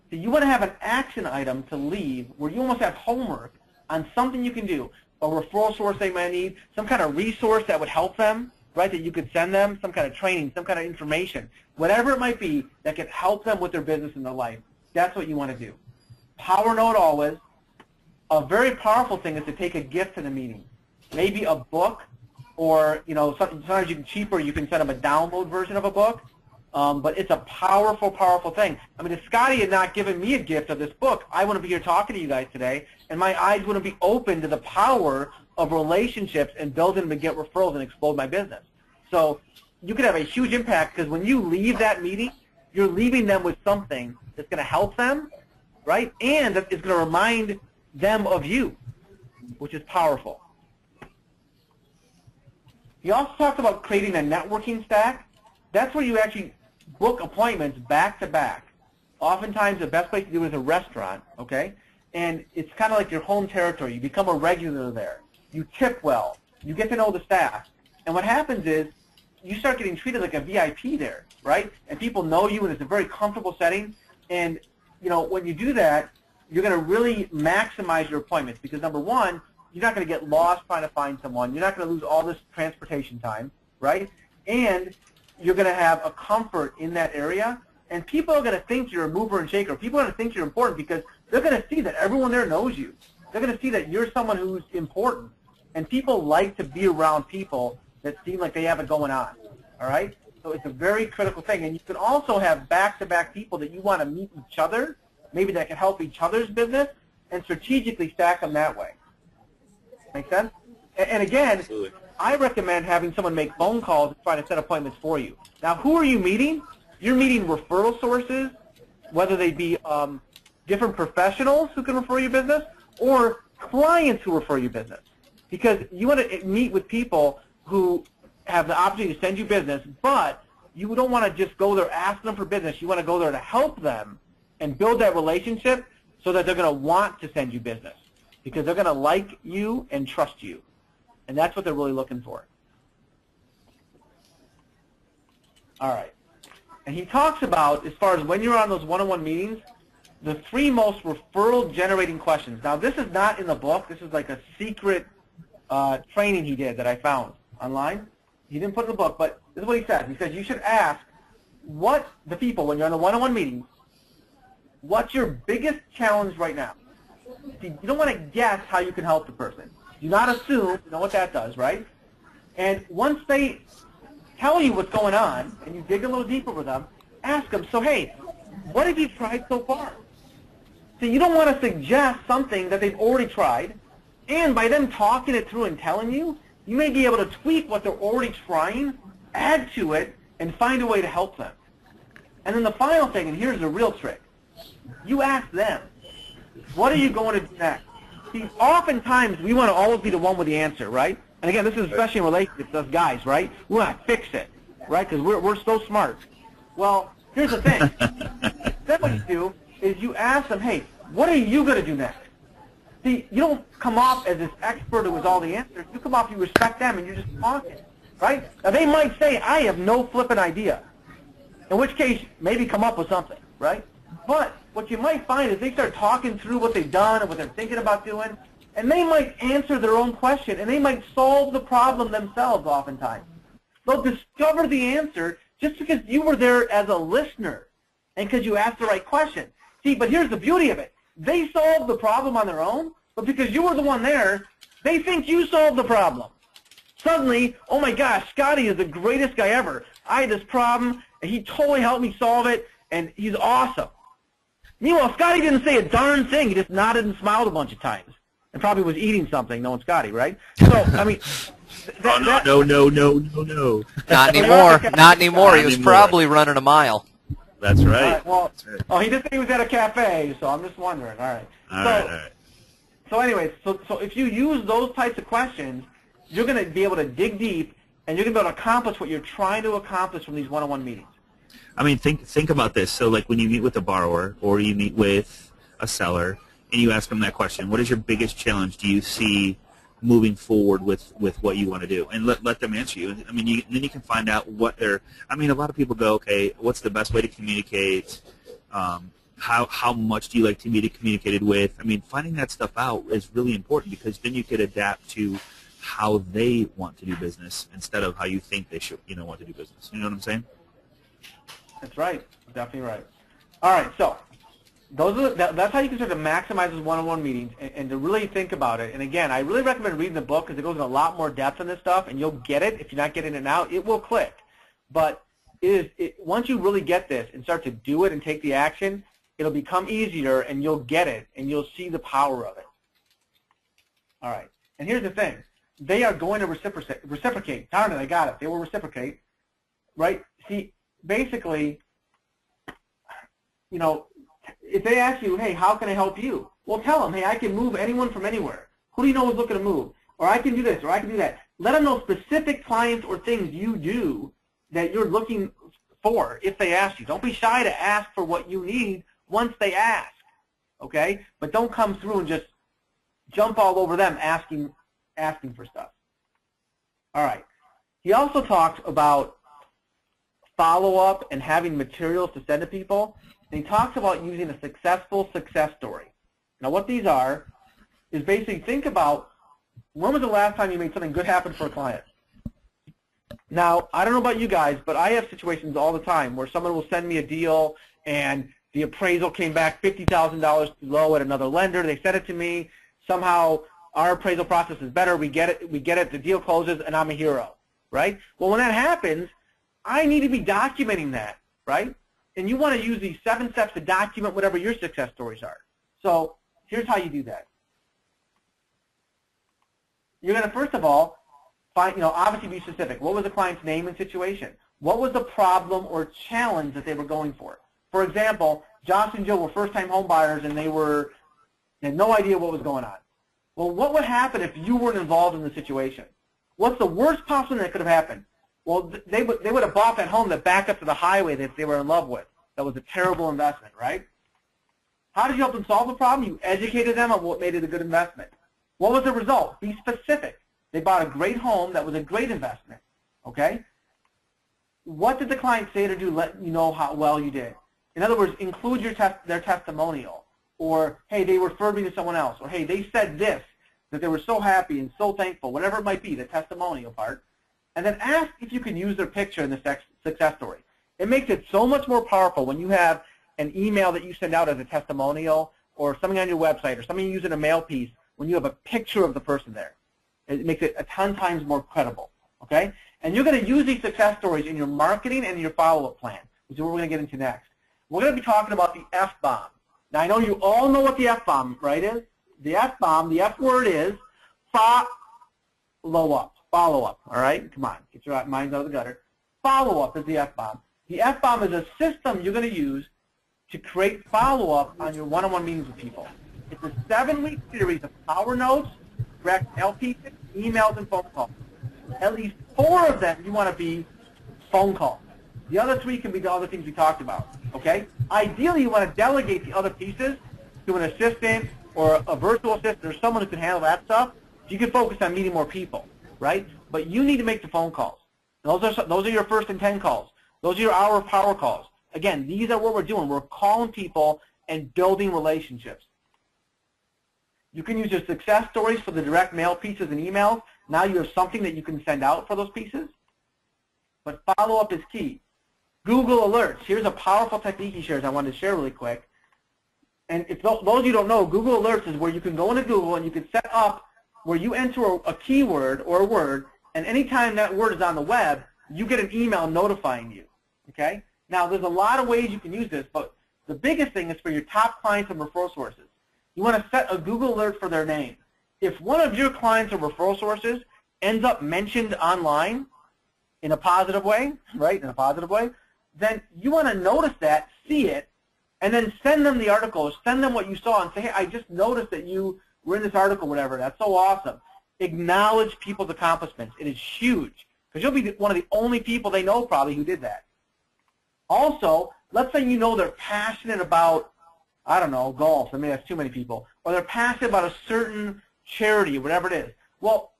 So you want to have an action item to leave where you almost have homework on something you can do, a referral source they might need, some kind of resource that would help them, right, that you could send them, some kind of training, some kind of information, whatever it might be that could help them with their business and their life. That's what you want to do. Power note always. A very powerful thing is to take a gift to the meeting. Maybe a book, or sometimes you can cheaper. You can send them a download version of a book. But it's a powerful, powerful thing. I mean, if Scotty had not given me a gift of this book, I wouldn't be here talking to you guys today, and my eyes wouldn't be open to the power of relationships and building them to get referrals and explode my business. So you could have a huge impact because when you leave that meeting, you're leaving them with something that's going to help them, right, and that is going to remind them of you, which is powerful. He also talked about creating a networking stack. That's where you actually book appointments back to back. Oftentimes the best place to do it is a restaurant, okay? And it's kind of like your home territory. You become a regular there. You tip well. You get to know the staff. And what happens is you start getting treated like a VIP there, right? And people know you, and it's a very comfortable setting. And when you do that, you're going to really maximize your appointments because, number one, you're not going to get lost trying to find someone. You're not going to lose all this transportation time, right? And you're going to have a comfort in that area. And people are going to think you're a mover and shaker. People are going to think you're important because they're going to see that everyone there knows you. They're going to see that you're someone who's important. And people like to be around people that seem like they have it going on, all right? So it's a very critical thing. And you can also have back-to-back people that you want to meet each other, maybe that can help each other's business, and strategically stack them that way. Make sense? And again, Absolutely. I recommend having someone make phone calls and try to set appointments for you. Now, who are you meeting? You're meeting referral sources, whether they be different professionals who can refer your business or clients who refer your business. Because you want to meet with people who have the opportunity to send you business, but you don't want to just go there asking them for business. You want to go there to help them and build that relationship so that they're going to want to send you business because they're going to like you and trust you. And that's what they're really looking for. All right. And he talks about, as far as when you're on those one-on-one meetings, the 3 most referral-generating questions. Now, this is not in the book. This is like a secret training he did that I found online. He didn't put it in the book, but this is what he said. He says you should ask what the people, when you're on the one-on-one meetings, what's your biggest challenge right now? See, you don't want to guess how you can help the person. Do not assume, you know what that does, right? And once they tell you what's going on and you dig a little deeper with them, ask them, so hey, what have you tried so far? See, you don't want to suggest something that they've already tried, and by them talking it through and telling you, you may be able to tweak what they're already trying, add to it, and find a way to help them. And then the final thing, and here's the real trick, you ask them, what are you going to do next? See, oftentimes we want to always be the one with the answer, right? And again, this is especially in relationships, us guys, right? We want to fix it, right? Because we're so smart. Well, here's the thing. Then what you do is you ask them, hey, what are you going to do next? See, you don't come off as this expert who has all the answers. You come off, you respect them, and you're just talking, right? Now, they might say, I have no flipping idea, in which case, maybe come up with something, right? But what you might find is they start talking through what they've done and what they're thinking about doing, and they might answer their own question, and they might solve the problem themselves oftentimes. They'll discover the answer just because you were there as a listener and because you asked the right question. See, but here's the beauty of it. They solved the problem on their own, but because you were the one there, they think you solved the problem. Suddenly, oh my gosh, Scotty is the greatest guy ever. I had this problem, and he totally helped me solve it, and he's awesome. Meanwhile, Scotty didn't say a darn thing. He just nodded and smiled a bunch of times and probably was eating something, knowing Scotty, right? So, I mean... No. Not anymore. Not anymore. He was probably running a mile. That's right. Well, That's right. oh, he did say he was at a cafe, so I'm just wondering. All right. All right. So anyways, so if you use those types of questions, you're going to be able to dig deep, and you're going to be able to accomplish what you're trying to accomplish from these one-on-one meetings. I mean, think about this. So, like, when you meet with a borrower or you meet with a seller and you ask them that question, what is your biggest challenge do you see moving forward with what you want to do? And let them answer you. I mean, then you can find out what they're – I mean, a lot of people go, okay, what's the best way to communicate? How much do you like to be communicated with? I mean, finding that stuff out is really important because then you could adapt to how they want to do business instead of how you think they should, want to do business. You know what I'm saying? That's right. Definitely right. All right, so that's how you can start to maximize those one-on-one meetings and to really think about it. And again, I really recommend reading the book because it goes in a lot more depth on this stuff, and you'll get it. If you're not getting it now, it will click. But once you really get this and start to do it and take the action, it'll become easier, and you'll get it, and you'll see the power of it. All right. And here's the thing. They are going to reciprocate. Darn it, I got it. They will reciprocate, right? See, basically, if they ask you, hey, how can I help you? Well, tell them, hey, I can move anyone from anywhere. Who do you know is looking to move? Or I can do this, or I can do that. Let them know specific clients or things you do that you're looking for if they ask you. Don't be shy to ask for what you need once they ask, okay? But don't come through and just jump all over them asking for stuff. All right. He also talks about follow-up and having materials to send to people. And he talks about using a successful success story. Now what these are is basically think about when was the last time you made something good happen for a client. Now, I don't know about you guys, but I have situations all the time where someone will send me a deal and the appraisal came back $50,000 too low at another lender. They sent it to me. Somehow our appraisal process is better. We get it, the deal closes, and I'm a hero, right? Well, when that happens, I need to be documenting that, right? And you want to use these 7 steps to document whatever your success stories are. So here's how you do that. You're going to, first of all, obviously be specific. What was the client's name and situation? What was the problem or challenge that they were going for? For example, Josh and Jill were first-time home buyers and they had no idea what was going on. Well, what would happen if you weren't involved in the situation? What's the worst possible thing that could have happened? Well, they would have bought that home that backed up to the highway that they were in love with. That was a terrible investment, right? How did you help them solve the problem? You educated them on what made it a good investment. What was the result? Be specific. They bought a great home that was a great investment, okay? What did the client say to do let you know how well you did? In other words, include their testimonial. Or, hey, they referred me to someone else. Or, hey, they said this, that they were so happy and so thankful, whatever it might be, the testimonial part. And then ask if you can use their picture in the success story. It makes it so much more powerful when you have an email that you send out as a testimonial or something on your website or something you use in a mail piece when you have a picture of the person there. It makes it a ton times more credible, okay? And you're going to use these success stories in your marketing and your follow-up plan, which is what we're going to get into next. We're going to be talking about the F-bomb. Now, I know you all know what the F-bomb, right, is. The F-bomb, the F word is follow-up, all right? Come on, get your minds out of the gutter. Follow-up is the F-bomb. The F-bomb is a system you're going to use to create follow-up on your one-on-one meetings with people. It's a 7-week series of power notes, direct LP, emails, and phone calls. At least 4 of them you want to be phone calls. The other 3 can be the other things we talked about, okay? Ideally, you want to delegate the other pieces to an assistant or a virtual assistant or someone who can handle that stuff so you can focus on meeting more people, right? But you need to make the phone calls. Those are your first and 10 calls. Those are your hour of power calls. Again, these are what we're doing. We're calling people and building relationships. You can use your success stories for the direct mail pieces and emails. Now you have something that you can send out for those pieces. But follow-up is key. Google Alerts. Here's a powerful technique he shares I wanted to share really quick. And if those of you don't know, Google Alerts is where you can go into Google and you can set up where you enter a keyword or a word, and anytime that word is on the web, you get an email notifying you. Okay? Now, there's a lot of ways you can use this, but the biggest thing is for your top clients and referral sources. You want to set a Google alert for their name. If one of your clients or referral sources ends up mentioned online in a positive way, right, in a positive way, then you want to notice that, see it, and then send them the article, send them what you saw and say, hey, I just noticed that you were in this article, whatever. That's so awesome. Acknowledge people's accomplishments. It is huge because you'll be one of the only people they know probably who did that. Also, let's say you know they're passionate about, I don't know, golf. I mean, that's too many people. Or they're passionate about a certain charity, whatever it is. Well,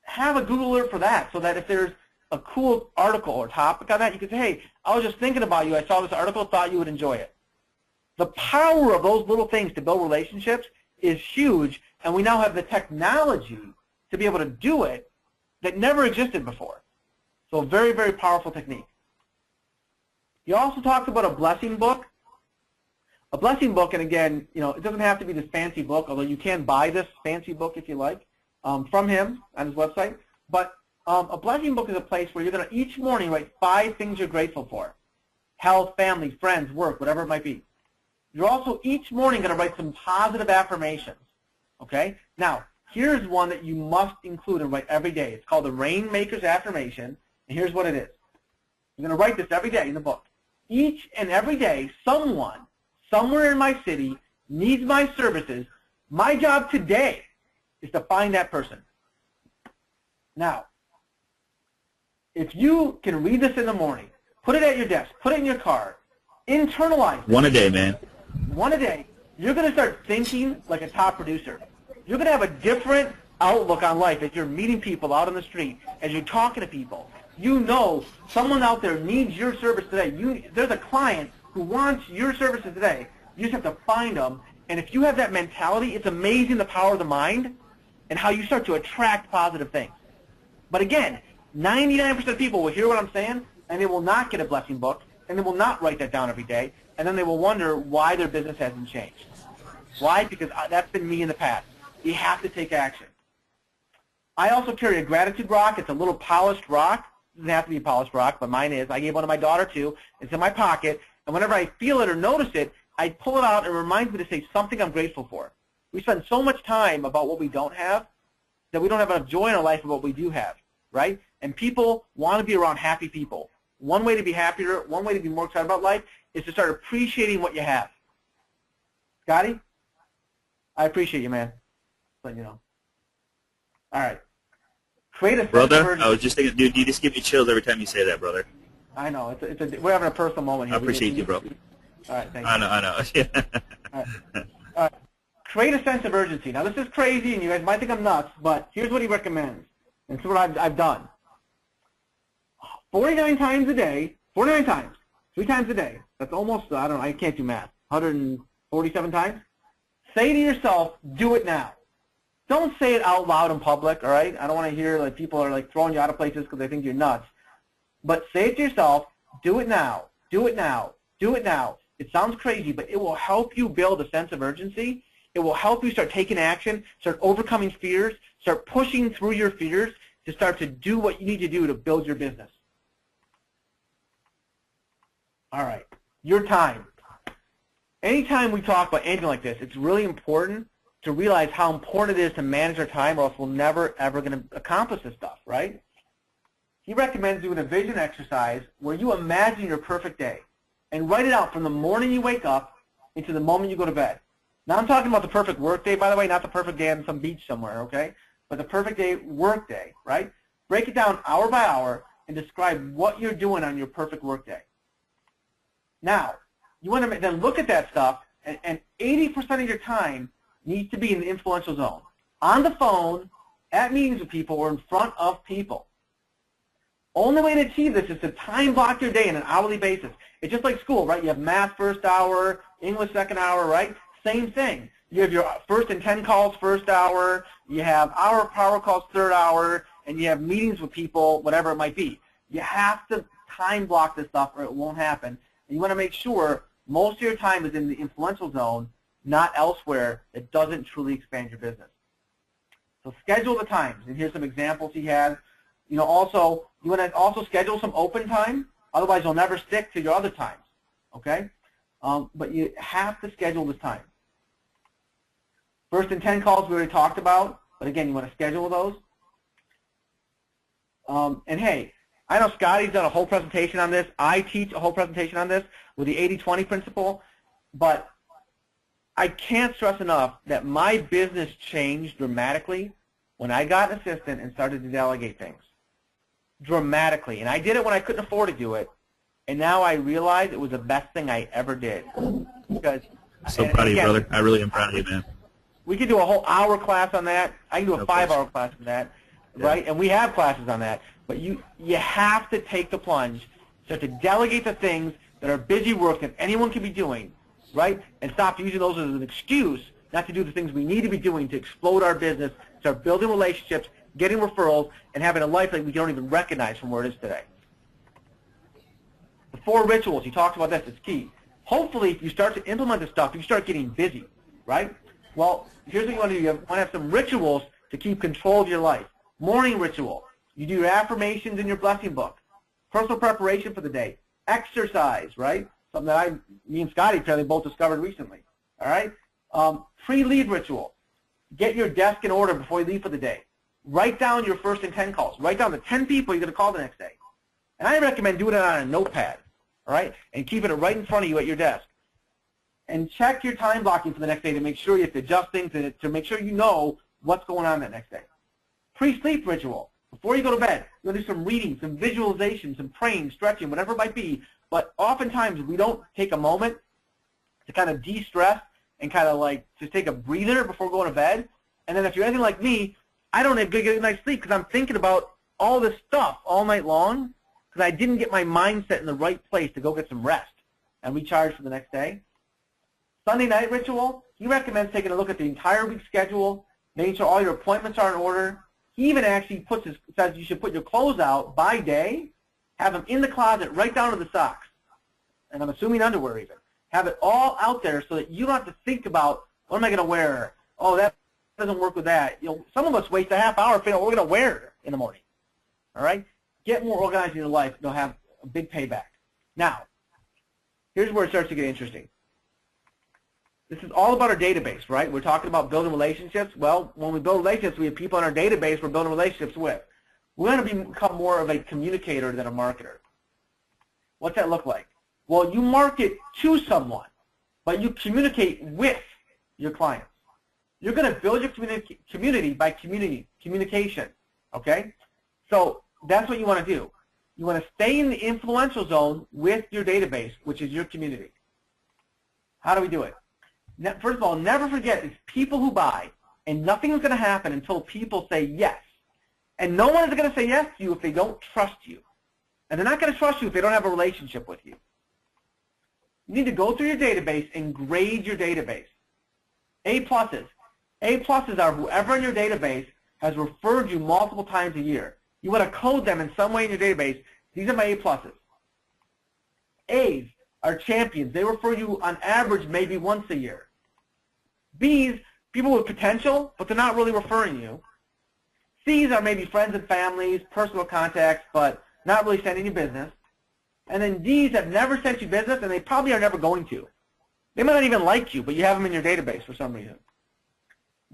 have a Google alert for that so that if there's a cool article or topic on that, you can say, hey, I was just thinking about you. I saw this article, thought you would enjoy it. The power of those little things to build relationships is huge, and we now have the technology to be able to do it that never existed before. So a very, very powerful technique. He also talks about a blessing book. A blessing book, and again, you know, it doesn't have to be this fancy book, although you can buy this fancy book if you like from him on his website. But a blessing book is a place where you're going to each morning write 5 things you're grateful for. Health, family, friends, work, whatever it might be. You're also each morning going to write some positive affirmations. Okay? Now, here's one that you must include and write every day. It's called the Rainmaker's Affirmation, and here's what it is. You're going to write this every day in the book. Each and every day, someone, somewhere in my city, needs my services. My job today is to find that person. Now, if you can read this in the morning, put it at your desk, put it in your car, internalize it. One a day, man. One a day, you're going to start thinking like a top producer. You're going to have a different outlook on life as you're meeting people out on the street, as you're talking to people. You know someone out there needs your service today. There's a client who wants your services today. You just have to find them. And if you have that mentality, it's amazing the power of the mind and how you start to attract positive things. But again, 99% of people will hear what I'm saying, and they will not get a blessing book, and they will not write that down every day, and then they will wonder why their business hasn't changed. Why? Because that's been me in the past. You have to take action. I also carry a gratitude rock. It's a little polished rock. It doesn't have to be a polished rock, but mine is. I gave one to my daughter, too. It's in my pocket, and whenever I feel it or notice it, I pull it out and it reminds me to say something I'm grateful for. We spend so much time about what we don't have that we don't have enough joy in our life of what we do have, right? And people want to be around happy people. One way to be happier, one way to be more excited about life is to start appreciating what you have. Scotty? I appreciate you, man. Just letting you know. All right. Create a brother, I was just thinking, dude, you just give me chills every time you say that, brother. I know. We're having a personal moment here. I appreciate you, bro. All right, thank you. I know. All right. Create a sense of urgency. Now, this is crazy, and you guys might think I'm nuts, but here's what he recommends. And this is what I've done. 49 times a day, 49 times, 3 times a day. That's almost, I don't know, I can't do math, 147 times. Say to yourself, do it now. Don't say it out loud in public, all right? I don't want to hear like people are like throwing you out of places because they think you're nuts. But say it to yourself, do it now, do it now, do it now. It sounds crazy, but it will help you build a sense of urgency. It will help you start taking action, start overcoming fears, start pushing through your fears to start to do what you need to do to build your business. All right, your time. Anytime we talk about anything like this, it's really important to realize how important it is to manage our time, or else we're never, ever going to accomplish this stuff, right? He recommends doing a vision exercise where you imagine your perfect day and write it out from the morning you wake up into the moment you go to bed. Now, I'm talking about the perfect work day, by the way, not the perfect day on some beach somewhere, okay? But the perfect day, work day, right? Break it down hour by hour and describe what you're doing on your perfect work day. Now, you want to then look at that stuff, and 80% of your time needs to be in the influential zone. On the phone, at meetings with people, or in front of people. Only way to achieve this is to time block your day on an hourly basis. It's just like school, right? You have math first hour, English second hour, right? Same thing. You have your first and 10 calls first hour, you have hour power calls third hour, and you have meetings with people, whatever it might be. You have to time block this stuff or it won't happen. And you want to make sure most of your time is in the influential zone, not elsewhere that doesn't truly expand your business. So schedule the times, and here's some examples he has. You know, also, you want to also schedule some open time, otherwise you'll never stick to your other times, okay? But you have to schedule this time. First and 10 calls we already talked about, but again, you want to schedule those. And hey, I know Scotty's done a whole presentation on this. I teach a whole presentation on this with the 80-20 principle, but I can't stress enough that my business changed dramatically when I got an assistant and started to delegate things. Dramatically. And I did it when I couldn't afford to do it, and now I realize it was the best thing I ever did. Because so proud of you, brother. I really am proud of you, man. We could do a whole hour class on that. I can do a 5-hour class on that, right? And we have classes on that. But you have to take the plunge, start to delegate the things that are busy work that anyone can be doing, right? And stop using those as an excuse not to do the things we need to be doing to explode our business, start building relationships, getting referrals, and having a life that we don't even recognize from where it is today. The 4 rituals, he talks about this, it's key. Hopefully, if you start to implement this stuff, you start getting busy, right? Well, here's what you want to do. You want to have some rituals to keep control of your life. Morning ritual. You do your affirmations in your blessing book. Personal preparation for the day. Exercise, right? Something that me and Scotty apparently both discovered recently, all right? Pre-leave ritual. Get your desk in order before you leave for the day. Write down your first and 10 calls. Write down the 10 people you're going to call the next day. And I recommend doing it on a notepad, all right? And keeping it right in front of you at your desk. And check your time blocking for the next day to make sure you have to adjust things to make sure you know what's going on that next day. Pre-sleep ritual. Before you go to bed, you're going to do some reading, some visualization, some praying, stretching, whatever it might be. But oftentimes we don't take a moment to kind of de-stress and kind of like just take a breather before going to bed. And then if you're anything like me, I don't get a good night's sleep because I'm thinking about all this stuff all night long because I didn't get my mindset in the right place to go get some rest and recharge for the next day. Sunday night ritual, he recommends taking a look at the entire week's schedule, making sure all your appointments are in order. He even actually says you should put your clothes out by day, have them in the closet right down to the socks, and I'm assuming underwear even. Have it all out there so that you don't have to think about, what am I going to wear? Oh, that doesn't work with that. You know, some of us waste a half hour figuring out what we're going to wear in the morning. All right? Get more organized in your life. You'll have a big payback. Now, here's where it starts to get interesting. This is all about our database, right? We're talking about building relationships. Well, when we build relationships, we have people in our database we're building relationships with. We're going to become more of a communicator than a marketer. What's that look like? Well, you market to someone, but you communicate with your clients. You're going to build your community by communication, okay? So that's what you want to do. You want to stay in the influential zone with your database, which is your community. How do we do it? First of all, never forget it's people who buy, and nothing is going to happen until people say yes. And no one is going to say yes to you if they don't trust you. And they're not going to trust you if they don't have a relationship with you. You need to go through your database and grade your database. A+. A+ are whoever in your database has referred you multiple times a year. You want to code them in some way in your database. These are my A+. A's are champions. They refer you on average maybe once a year. B's, people with potential, but they're not really referring you. C's are maybe friends and families, personal contacts, but not really sending you business. And then D's have never sent you business, and they probably are never going to. They might not even like you, but you have them in your database for some reason.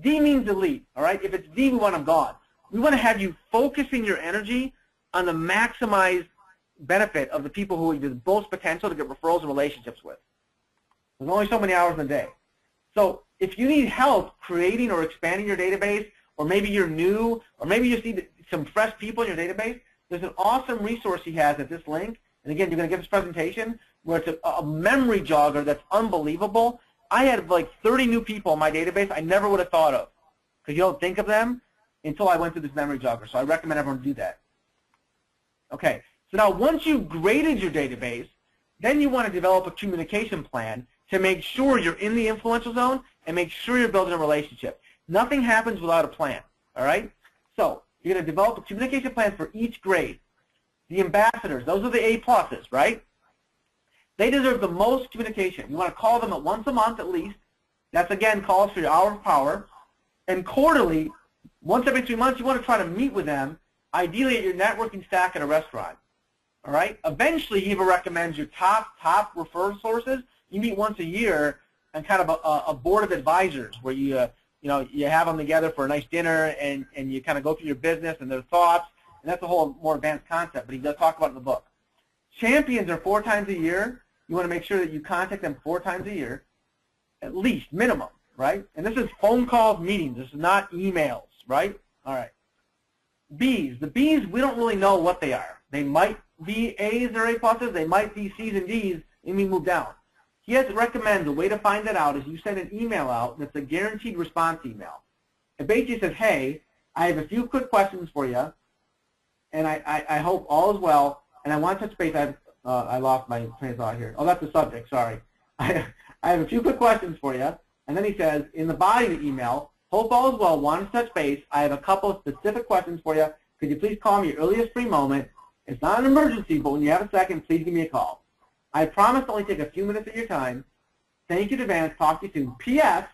D means delete, all right? If it's D, we want them gone. We want to have you focusing your energy on the maximized benefit of the people who have the most potential to get referrals and relationships with. There's only so many hours in a day. So if you need help creating or expanding your database, or maybe you're new, or maybe you just need some fresh people in your database, there's an awesome resource he has at this link. And again, you're going to get this presentation where it's a memory jogger that's unbelievable. I had like 30 new people in my database I never would have thought of because you don't think of them until I went through this memory jogger. So I recommend everyone do that. Okay, so now once you've graded your database, then you want to develop a communication plan to make sure you're in the influential zone and make sure you're building a relationship. Nothing happens without a plan, all right? So you're going to develop a communication plan for each grade. The ambassadors, those are the A+, right? They deserve the most communication. You want to call them at once a month at least. That's, again, calls for your hour of power. And quarterly, once every 3 months, you want to try to meet with them, ideally at your networking stack at a restaurant. All right? Eventually, he even recommends your top referral sources. You meet once a year and kind of a board of advisors where you have them together for a nice dinner and you kind of go through your business and their thoughts. And that's a whole more advanced concept, but he does talk about it in the book. Champions are 4 times a year. You want to make sure that you contact them 4 times a year, at least, minimum, right? And this is phone calls, meetings. This is not emails, right? All right. B's. The B's, we don't really know what they are. They might be A's or A+. They might be C's and D's, and we move down. He has to recommend the way to find that out is you send an email out that's a guaranteed response email. It basically says, hey, I have a few quick questions for you, and I hope all is well, and I want to touch base. I lost my train of thought here. Oh, that's the subject, sorry. I have a few quick questions for you. And then he says, in the body of the email, hope all is well, want to touch base. I have a couple of specific questions for you. Could you please call me your earliest free moment? It's not an emergency, but when you have a second, please give me a call. I promise to only take a few minutes of your time. Thank you in advance. Talk to you soon. P.S.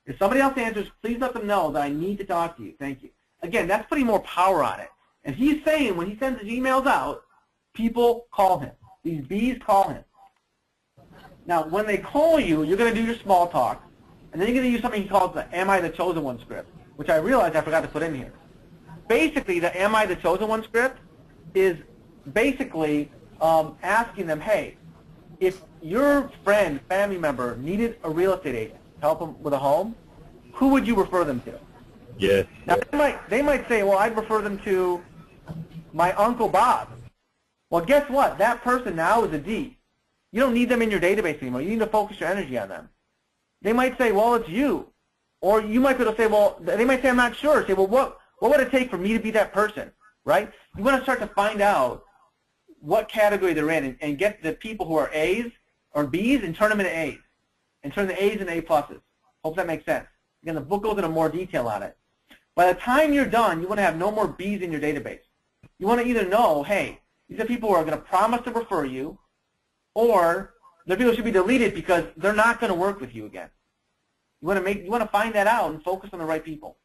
If somebody else answers, please let them know that I need to talk to you. Thank you. Again, that's putting more power on it. And he's saying when he sends his emails out, people call him. These B's call him. Now, when they call you, you're going to do your small talk, and then you're going to use something he calls the Am I the Chosen One script, which I realized I forgot to put in here. Basically, the Am I the Chosen One script is basically asking them, hey, if your friend, family member needed a real estate agent to help them with a home, who would you refer them to? Yeah. Now, they might say, well, I'd refer them to my Uncle Bob. Well, guess what? That person now is a D. You don't need them in your database anymore. You need to focus your energy on them. They might say, well, it's you. Or you might be able to say, well, they might say, I'm not sure. Say, well, what would it take for me to be that person? right? You want to start to find out what category they're in and get the people who are A's or B's and turn them into A's and turn the A's into A pluses. Hope that makes sense. Again, the book goes into more detail on it. By the time you're done, you want to have no more B's in your database. You want to either know, hey, these are people who are going to promise to refer you, or they're people who should be deleted because they're not going to work with you again. You want to find that out and focus on the right people.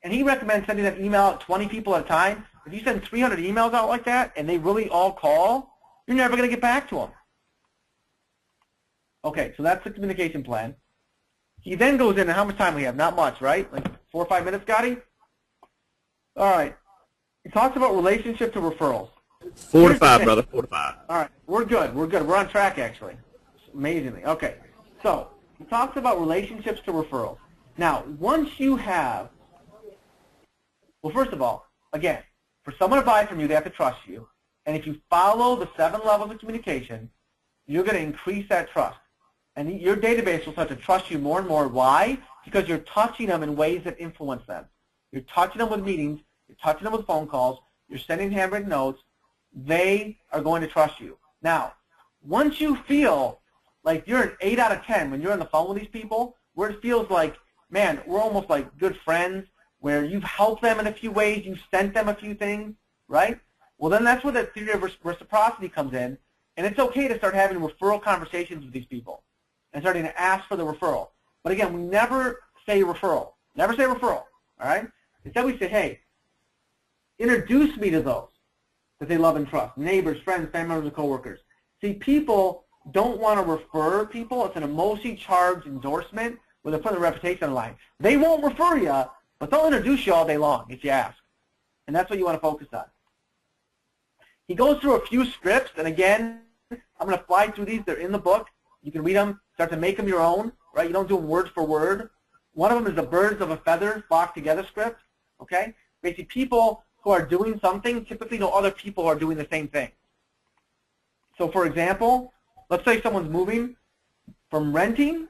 And he recommends sending that email out 20 people at a time. If you send 300 emails out like that and they really all call, you're never going to get back to them. Okay, so that's the communication plan. He then goes into how much time we have. Not much, right? Like 4 or 5 minutes, Scotty? All right. He talks about relationship to referrals. 4 to 5, brother. 4 to 5. All right. We're good. We're good. We're on track, actually. Amazingly. Okay. So he talks about relationships to referrals. Now, once you have, well, first of all, again, for someone to buy from you, they have to trust you. And if you follow the 7 levels of communication, you're going to increase that trust. And your database will start to trust you more and more. Why? Because you're touching them in ways that influence them. You're touching them with meetings. You're touching them with phone calls. You're sending handwritten notes. They are going to trust you. Now, once you feel like you're an 8 out of 10 when you're on the phone with these people, where it feels like, man, we're almost like good friends, where you've helped them in a few ways, you've sent them a few things, right? Well, then that's where the theory of reciprocity comes in, and it's okay to start having referral conversations with these people and starting to ask for the referral. But again, we never say referral. Never say referral, all right? Instead we say, hey, introduce me to those that they love and trust, neighbors, friends, family members, and coworkers. See, people don't want to refer people. It's an emotionally charged endorsement where they're putting their reputation on the line. They won't refer you, but they'll introduce you all day long if you ask. And that's what you want to focus on. He goes through a few scripts, and again, I'm going to fly through these. They're in the book. You can read them, start to make them your own, right? You don't do them word for word. One of them is the birds of a feather flock together script, okay? Basically, people who are doing something typically know other people who are doing the same thing. So, for example, let's say someone's moving from renting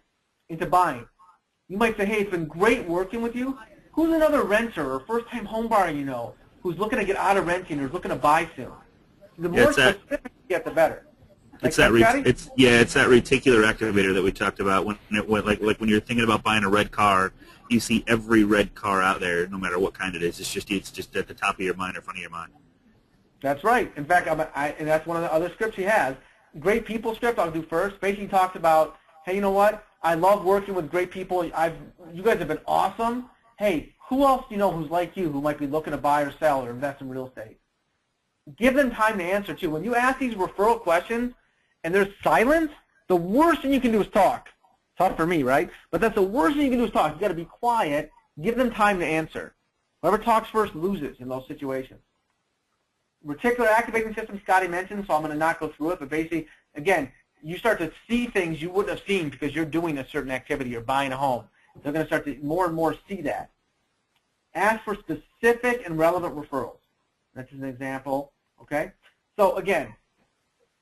into buying. You might say, hey, it's been great working with you. Who's another renter or first-time home buyer you know who's looking to get out of renting or is looking to buy soon? The more specific you get, the better. It's that reticular activator that we talked about like when you're thinking about buying a red car, you see every red car out there, no matter what kind it is. It's just at the top of your mind or front of your mind. That's right. In fact, and that's one of the other scripts he has. Great people script I'll do first. Basically, he talks about, hey, you know what? I love working with great people. You guys have been awesome. Hey, who else do you know who's like you who might be looking to buy or sell or invest in real estate? Give them time to answer, too. When you ask these referral questions and there's silence, the worst thing you can do is talk. Tough for me, right? But that's the worst thing you can do is talk. You've got to be quiet. Give them time to answer. Whoever talks first loses in those situations. Reticular activating system Scotty mentioned, so I'm going to not go through it. But basically, again, you start to see things you wouldn't have seen because you're doing a certain activity or buying a home. They're going to start to more and more see that. Ask for specific and relevant referrals. That's an example. Okay? So, again,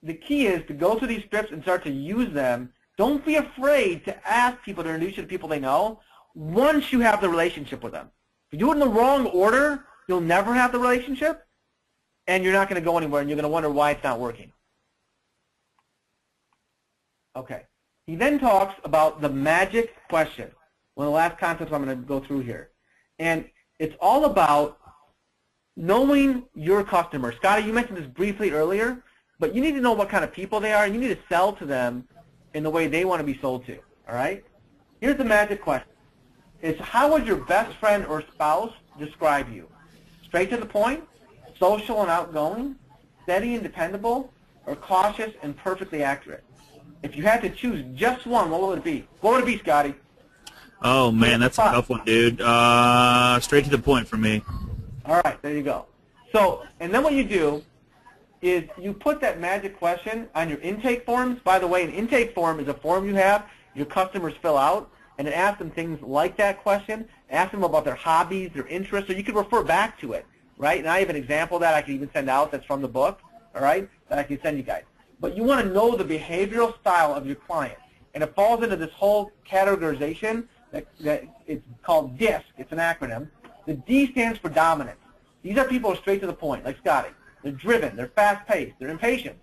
the key is to go through these scripts and start to use them. Don't be afraid to ask people to introduce you to people they know once you have the relationship with them. If you do it in the wrong order, you'll never have the relationship, and you're not going to go anywhere, and you're going to wonder why it's not working. Okay. He then talks about the magic question, one of the last concepts I'm going to go through here. And it's all about knowing your customer. Scotty, you mentioned this briefly earlier, but you need to know what kind of people they are, and you need to sell to them in the way they want to be sold to, all right? Here's the magic question. It's how would your best friend or spouse describe you? Straight to the point, social and outgoing, steady and dependable, or cautious and perfectly accurate? If you had to choose just one, what would it be? What would it be, Scotty? Oh, man, that's a tough one, dude. Straight to the point for me. All right, there you go. So, and then what you do is you put that magic question on your intake forms. By the way, an intake form is a form you have your customers fill out, and it asks them things like that question. Ask them about their hobbies, their interests, or you could refer back to it, right? And I have an example that I can even send out that's from the book, all right, that I can send you guys. But you want to know the behavioral style of your client, and it falls into this whole categorization that it's called DISC. It's an acronym. The D stands for dominance. These are people who are straight to the point, like Scotty. They're driven, they're fast-paced, they're impatient,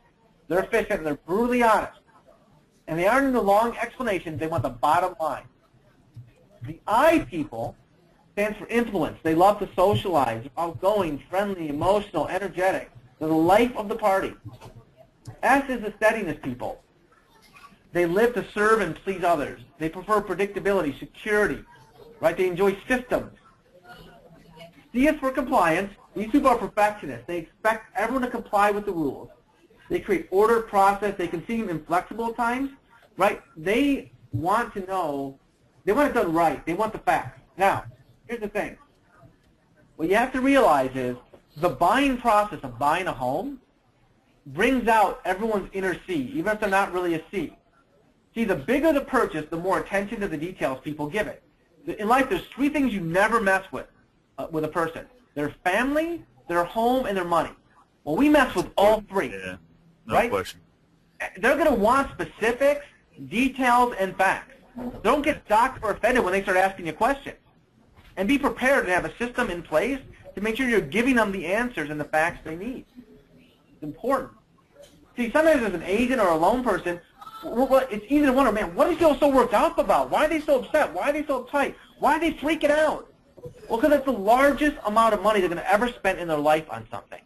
they're efficient, and they're brutally honest. And they aren't into long explanations, they want the bottom line. The I people stands for influence. They love to socialize, they're outgoing, friendly, emotional, energetic. They're the life of the party. S is the steadiness people. They live to serve and please others. They prefer predictability, security, right? They enjoy systems. C is for compliance. These people are perfectionists. They expect everyone to comply with the rules. They create order, process. They can seem inflexible at times, right? They want to know, they want it done right. They want the facts. Now, here's the thing. What you have to realize is the buying process of buying a home brings out everyone's inner C, even if they're not really a C. See, the bigger the purchase, the more attention to the details people give it. In life, there's three things you never mess with a person. Their family, their home, and their money. Well, we mess with all three. Yeah, no right? question. They're going to want specifics, details, and facts. Don't get shocked or offended when they start asking you questions. And be prepared and have a system in place to make sure you're giving them the answers and the facts they need. It's important. See, sometimes as an agent or a loan person, it's easy to wonder, man, what do you feel so worked up about? Why are they so upset? Why are they so uptight? Why are they freaking out? Well, because it's the largest amount of money they're going to ever spend in their life on something.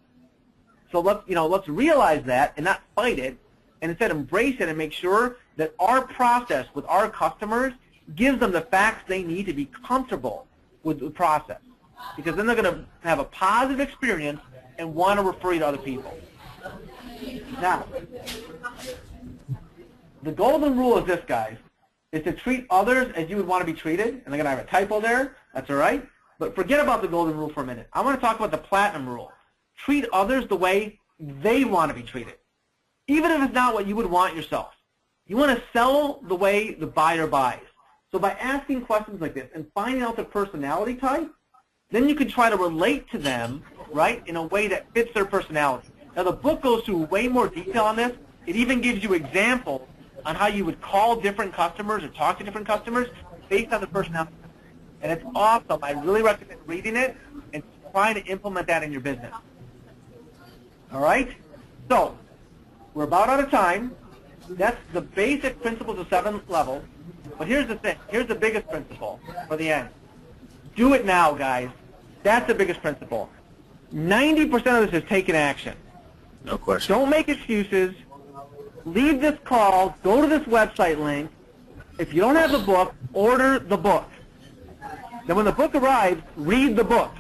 So let's realize that and not fight it, and instead embrace it and make sure that our process with our customers gives them the facts they need to be comfortable with the process. Because then they're going to have a positive experience and want to refer you to other people. Now, the golden rule is this, guys, is to treat others as you would want to be treated. And I'm going to have a typo there. That's all right. But forget about the golden rule for a minute. I want to talk about the platinum rule. Treat others the way they want to be treated, even if it's not what you would want yourself. You want to sell the way the buyer buys. So by asking questions like this and finding out their personality type, then you can try to relate to them, right, in a way that fits their personality. Now, the book goes through way more detail on this. It even gives you examples on how you would call different customers or talk to different customers based on the personality. And it's awesome. I really recommend reading it and trying to implement that in your business. All right? So, we're about out of time. That's the basic principles of 7 levels. But here's the thing. Here's the biggest principle for the end. Do it now, guys. That's the biggest principle. 90% of this is taking action. No question. Don't make excuses. Leave this call. Go to this website link. If you don't have the book, order the book. Then when the book arrives, read the book.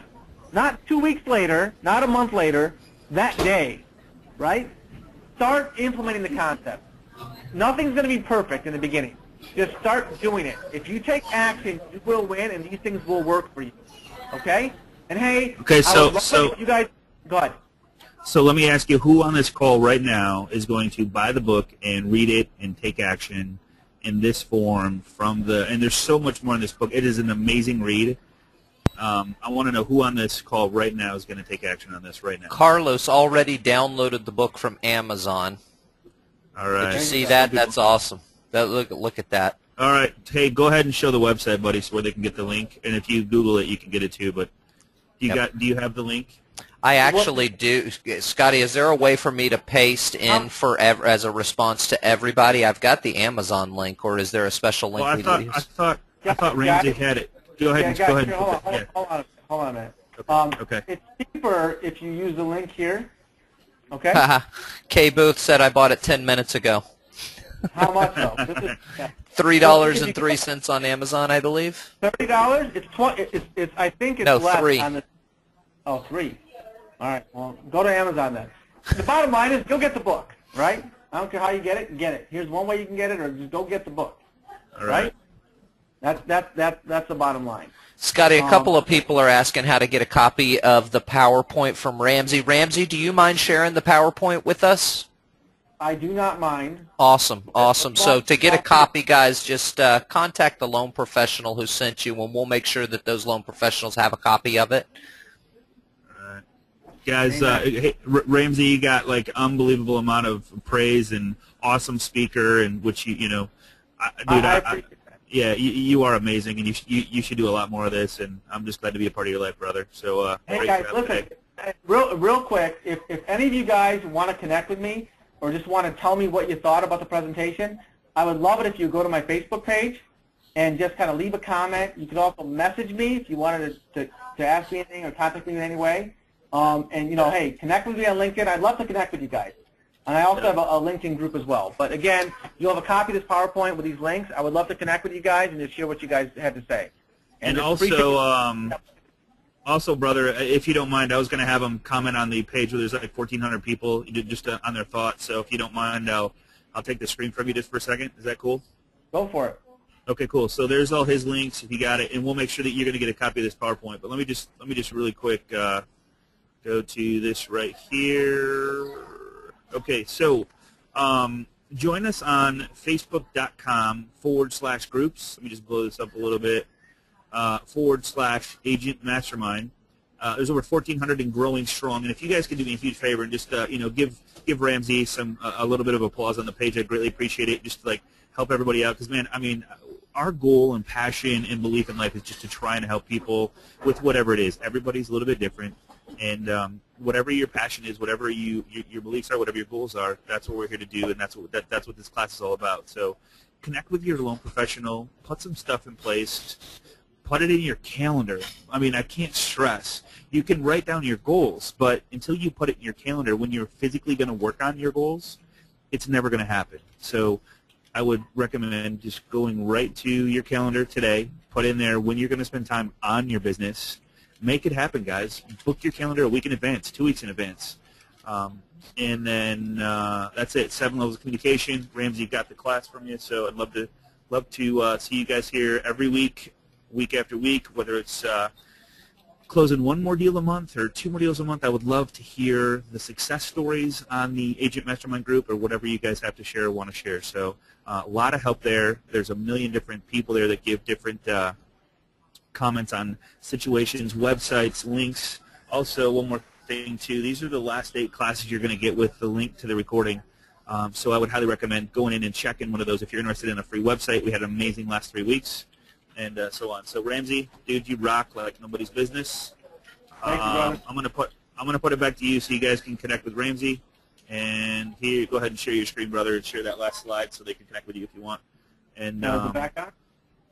Not 2 weeks later, not a month later, that day, right? Start implementing the concept. Nothing's going to be perfect in the beginning. Just start doing it. If you take action, you will win, and these things will work for you. Okay? And hey, okay, so you guys, go ahead. So let me ask you, who on this call right now is going to buy the book and read it and take action in this form from and there's so much more in this book. It is an amazing read. I want to know who on this call right now is going to take action on this right now. Carlos already downloaded the book from Amazon. All right. Did you see that? That's awesome. Look at that. All right. Hey, go ahead and show the website, buddy, so where they can get the link. And if you Google it, you can get it too. But do you have the link? I actually do. Scotty, is there a way for me to paste in as a response to everybody? I've got the Amazon link, or is there a special link we use? I thought Ramsey had it. Go ahead. Hold on a minute. Okay. It's cheaper if you use the link here. Okay. K Booth said I bought it 10 minutes ago. How much though? $3.03 on Amazon, I believe. $30? It's 20. It's I think it's less $3. on the. Oh, $3. All right. Well, go to Amazon then. The bottom line is, go get the book, right? I don't care how you get it. Get it. Here's one way you can get it, or just go get the book. All right. That's the bottom line. Scotty, a couple of people are asking how to get a copy of the PowerPoint from Ramsey. Ramsey, do you mind sharing the PowerPoint with us? I do not mind. Awesome. So to get a copy, guys, just contact the loan professional who sent you, and we'll make sure that those loan professionals have a copy of it. Guys, hey, Ramsey, you got like unbelievable amount of praise and awesome speaker, and which dude, I appreciate that. Yeah, you are amazing, and you should do a lot more of this. And I'm just glad to be a part of your life, brother. So, hey guys, listen, real quick, if any of you guys want to connect with me or just want to tell me what you thought about the presentation, I would love it if you go to my Facebook page and just kind of leave a comment. You could also message me if you wanted to ask me anything or contact me in any way. And, hey, connect with me on LinkedIn. I'd love to connect with you guys. And I also have a LinkedIn group as well. But, again, you'll have a copy of this PowerPoint with these links. I would love to connect with you guys and just hear what you guys had to say. And also, brother, if you don't mind, I was going to have them comment on the page where there's like 1,400 people just on their thoughts. So if you don't mind, I'll take the screen from you just for a second. Is that cool? Go for it. Okay, cool. So there's all his links if you got it, and we'll make sure that you're going to get a copy of this PowerPoint. But let me just really quick go to this right here. Okay, so join us on Facebook.com/groups. Let me just blow this up a little bit. /Agent Mastermind. There's over 1,400 and growing strong. And if you guys could do me a huge favor and just give Ramsey a little bit of applause on the page, I'd greatly appreciate it. Just to, like, help everybody out, because man, I mean, our goal and passion and belief in life is just to try and help people with whatever it is. Everybody's a little bit different, and whatever your passion is, whatever your beliefs are, whatever your goals are, that's what we're here to do, and that's what this class is all about. So connect with your loan professional, put some stuff in place. Put it in your calendar. I mean, I can't stress. You can write down your goals, but until you put it in your calendar, when you're physically going to work on your goals, it's never going to happen. So I would recommend just going right to your calendar today, put in there when you're going to spend time on your business. Make it happen, guys. Book your calendar a week in advance, 2 weeks in advance. And then that's it, 7 levels of communication. Ramsey got the class from you, so I'd love to see you guys here every week. Week after week, whether it's closing 1 more deal a month or 2 more deals a month. I would love to hear the success stories on the Agent Mastermind group or whatever you guys have to share or want to share. So a lot of help there. There's a million different people there that give different comments on situations, websites, links. Also, one more thing, too. These are the last 8 classes you're going to get with the link to the recording. So I would highly recommend going in and checking one of those if you're interested in a free website. We had an amazing last 3 weeks. And so on. So Ramsey, dude, you rock like nobody's business. Thank you, brother. I'm gonna put it back to you so you guys can connect with Ramsey. And here, go ahead and share your screen, brother, and share that last slide so they can connect with you if you want. And Is it back on?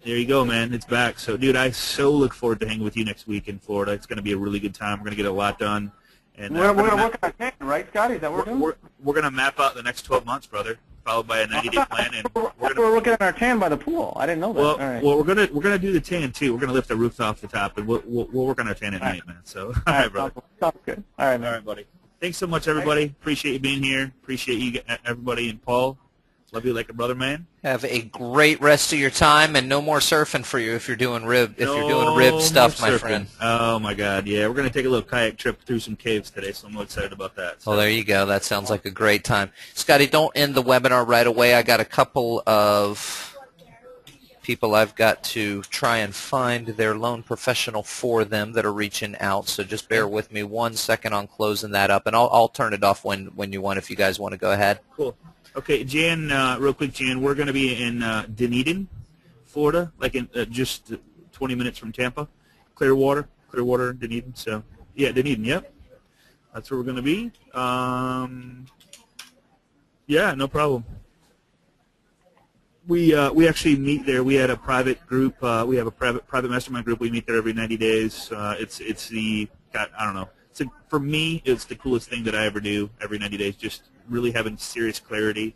there you go, man. It's back. So, dude, I so look forward to hanging with you next week in Florida. It's gonna be a really good time. We're gonna get a lot done. And we're gonna work on our plan, right, Scotty? Is that what we're doing? We're gonna map out the next 12 months, brother, followed by a 90-day plan, and we're looking at our tan by the pool. I didn't know that. Well, all right. well, we're gonna do the tan too. We're gonna lift the roof off the top, and we'll work on our tan at night, man. So, all right, brother. Sounds good. All right, man. All right, buddy. Thanks so much, everybody. Appreciate you being here. Appreciate you, everybody, and Paul. Love you like a brother, man. Have a great rest of your time, and no more surfing for you if you're doing rib stuff, my friend. Oh my God, yeah, we're gonna take a little kayak trip through some caves today, so I'm excited about that. So. Well, there you go. That sounds like a great time. Scotty, don't end the webinar right away. I got a couple of people I've got to try and find their loan professional for them that are reaching out. So just bear with me 1 second on closing that up, and I'll turn it off when you want if you guys want to go ahead. Cool. Okay, Jan, real quick, Jan, we're going to be in Dunedin, Florida, like in just 20 minutes from Tampa. Clearwater, Dunedin. So, yeah, Dunedin, yep. That's where we're going to be. Yeah, no problem. We actually meet there. We had a private group. We have a private mastermind group. We meet there every 90 days. It's the, I don't know. For me, it's the coolest thing that I ever do every 90 days, just really having serious clarity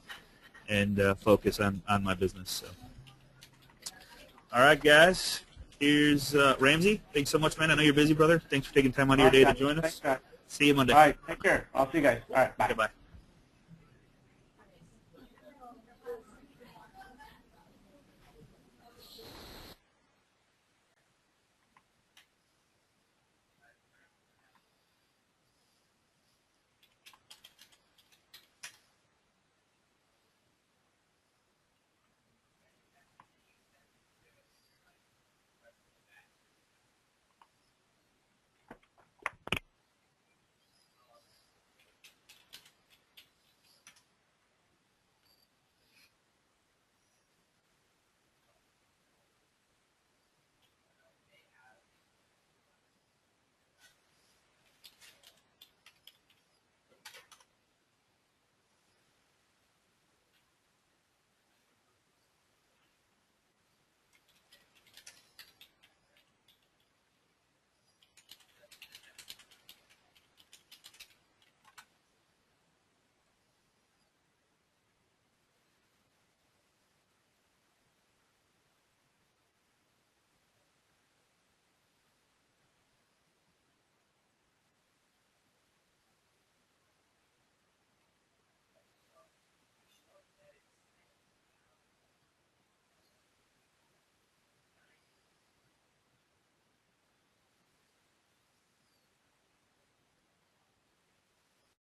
and focus on my business. So, all right, guys. Here's Ramsey. Thanks so much, man. I know you're busy, brother. Thanks for taking time out of your day to join us. Thanks, guys. See you Monday. All right, take care. I'll see you guys. All right, bye. Okay, bye.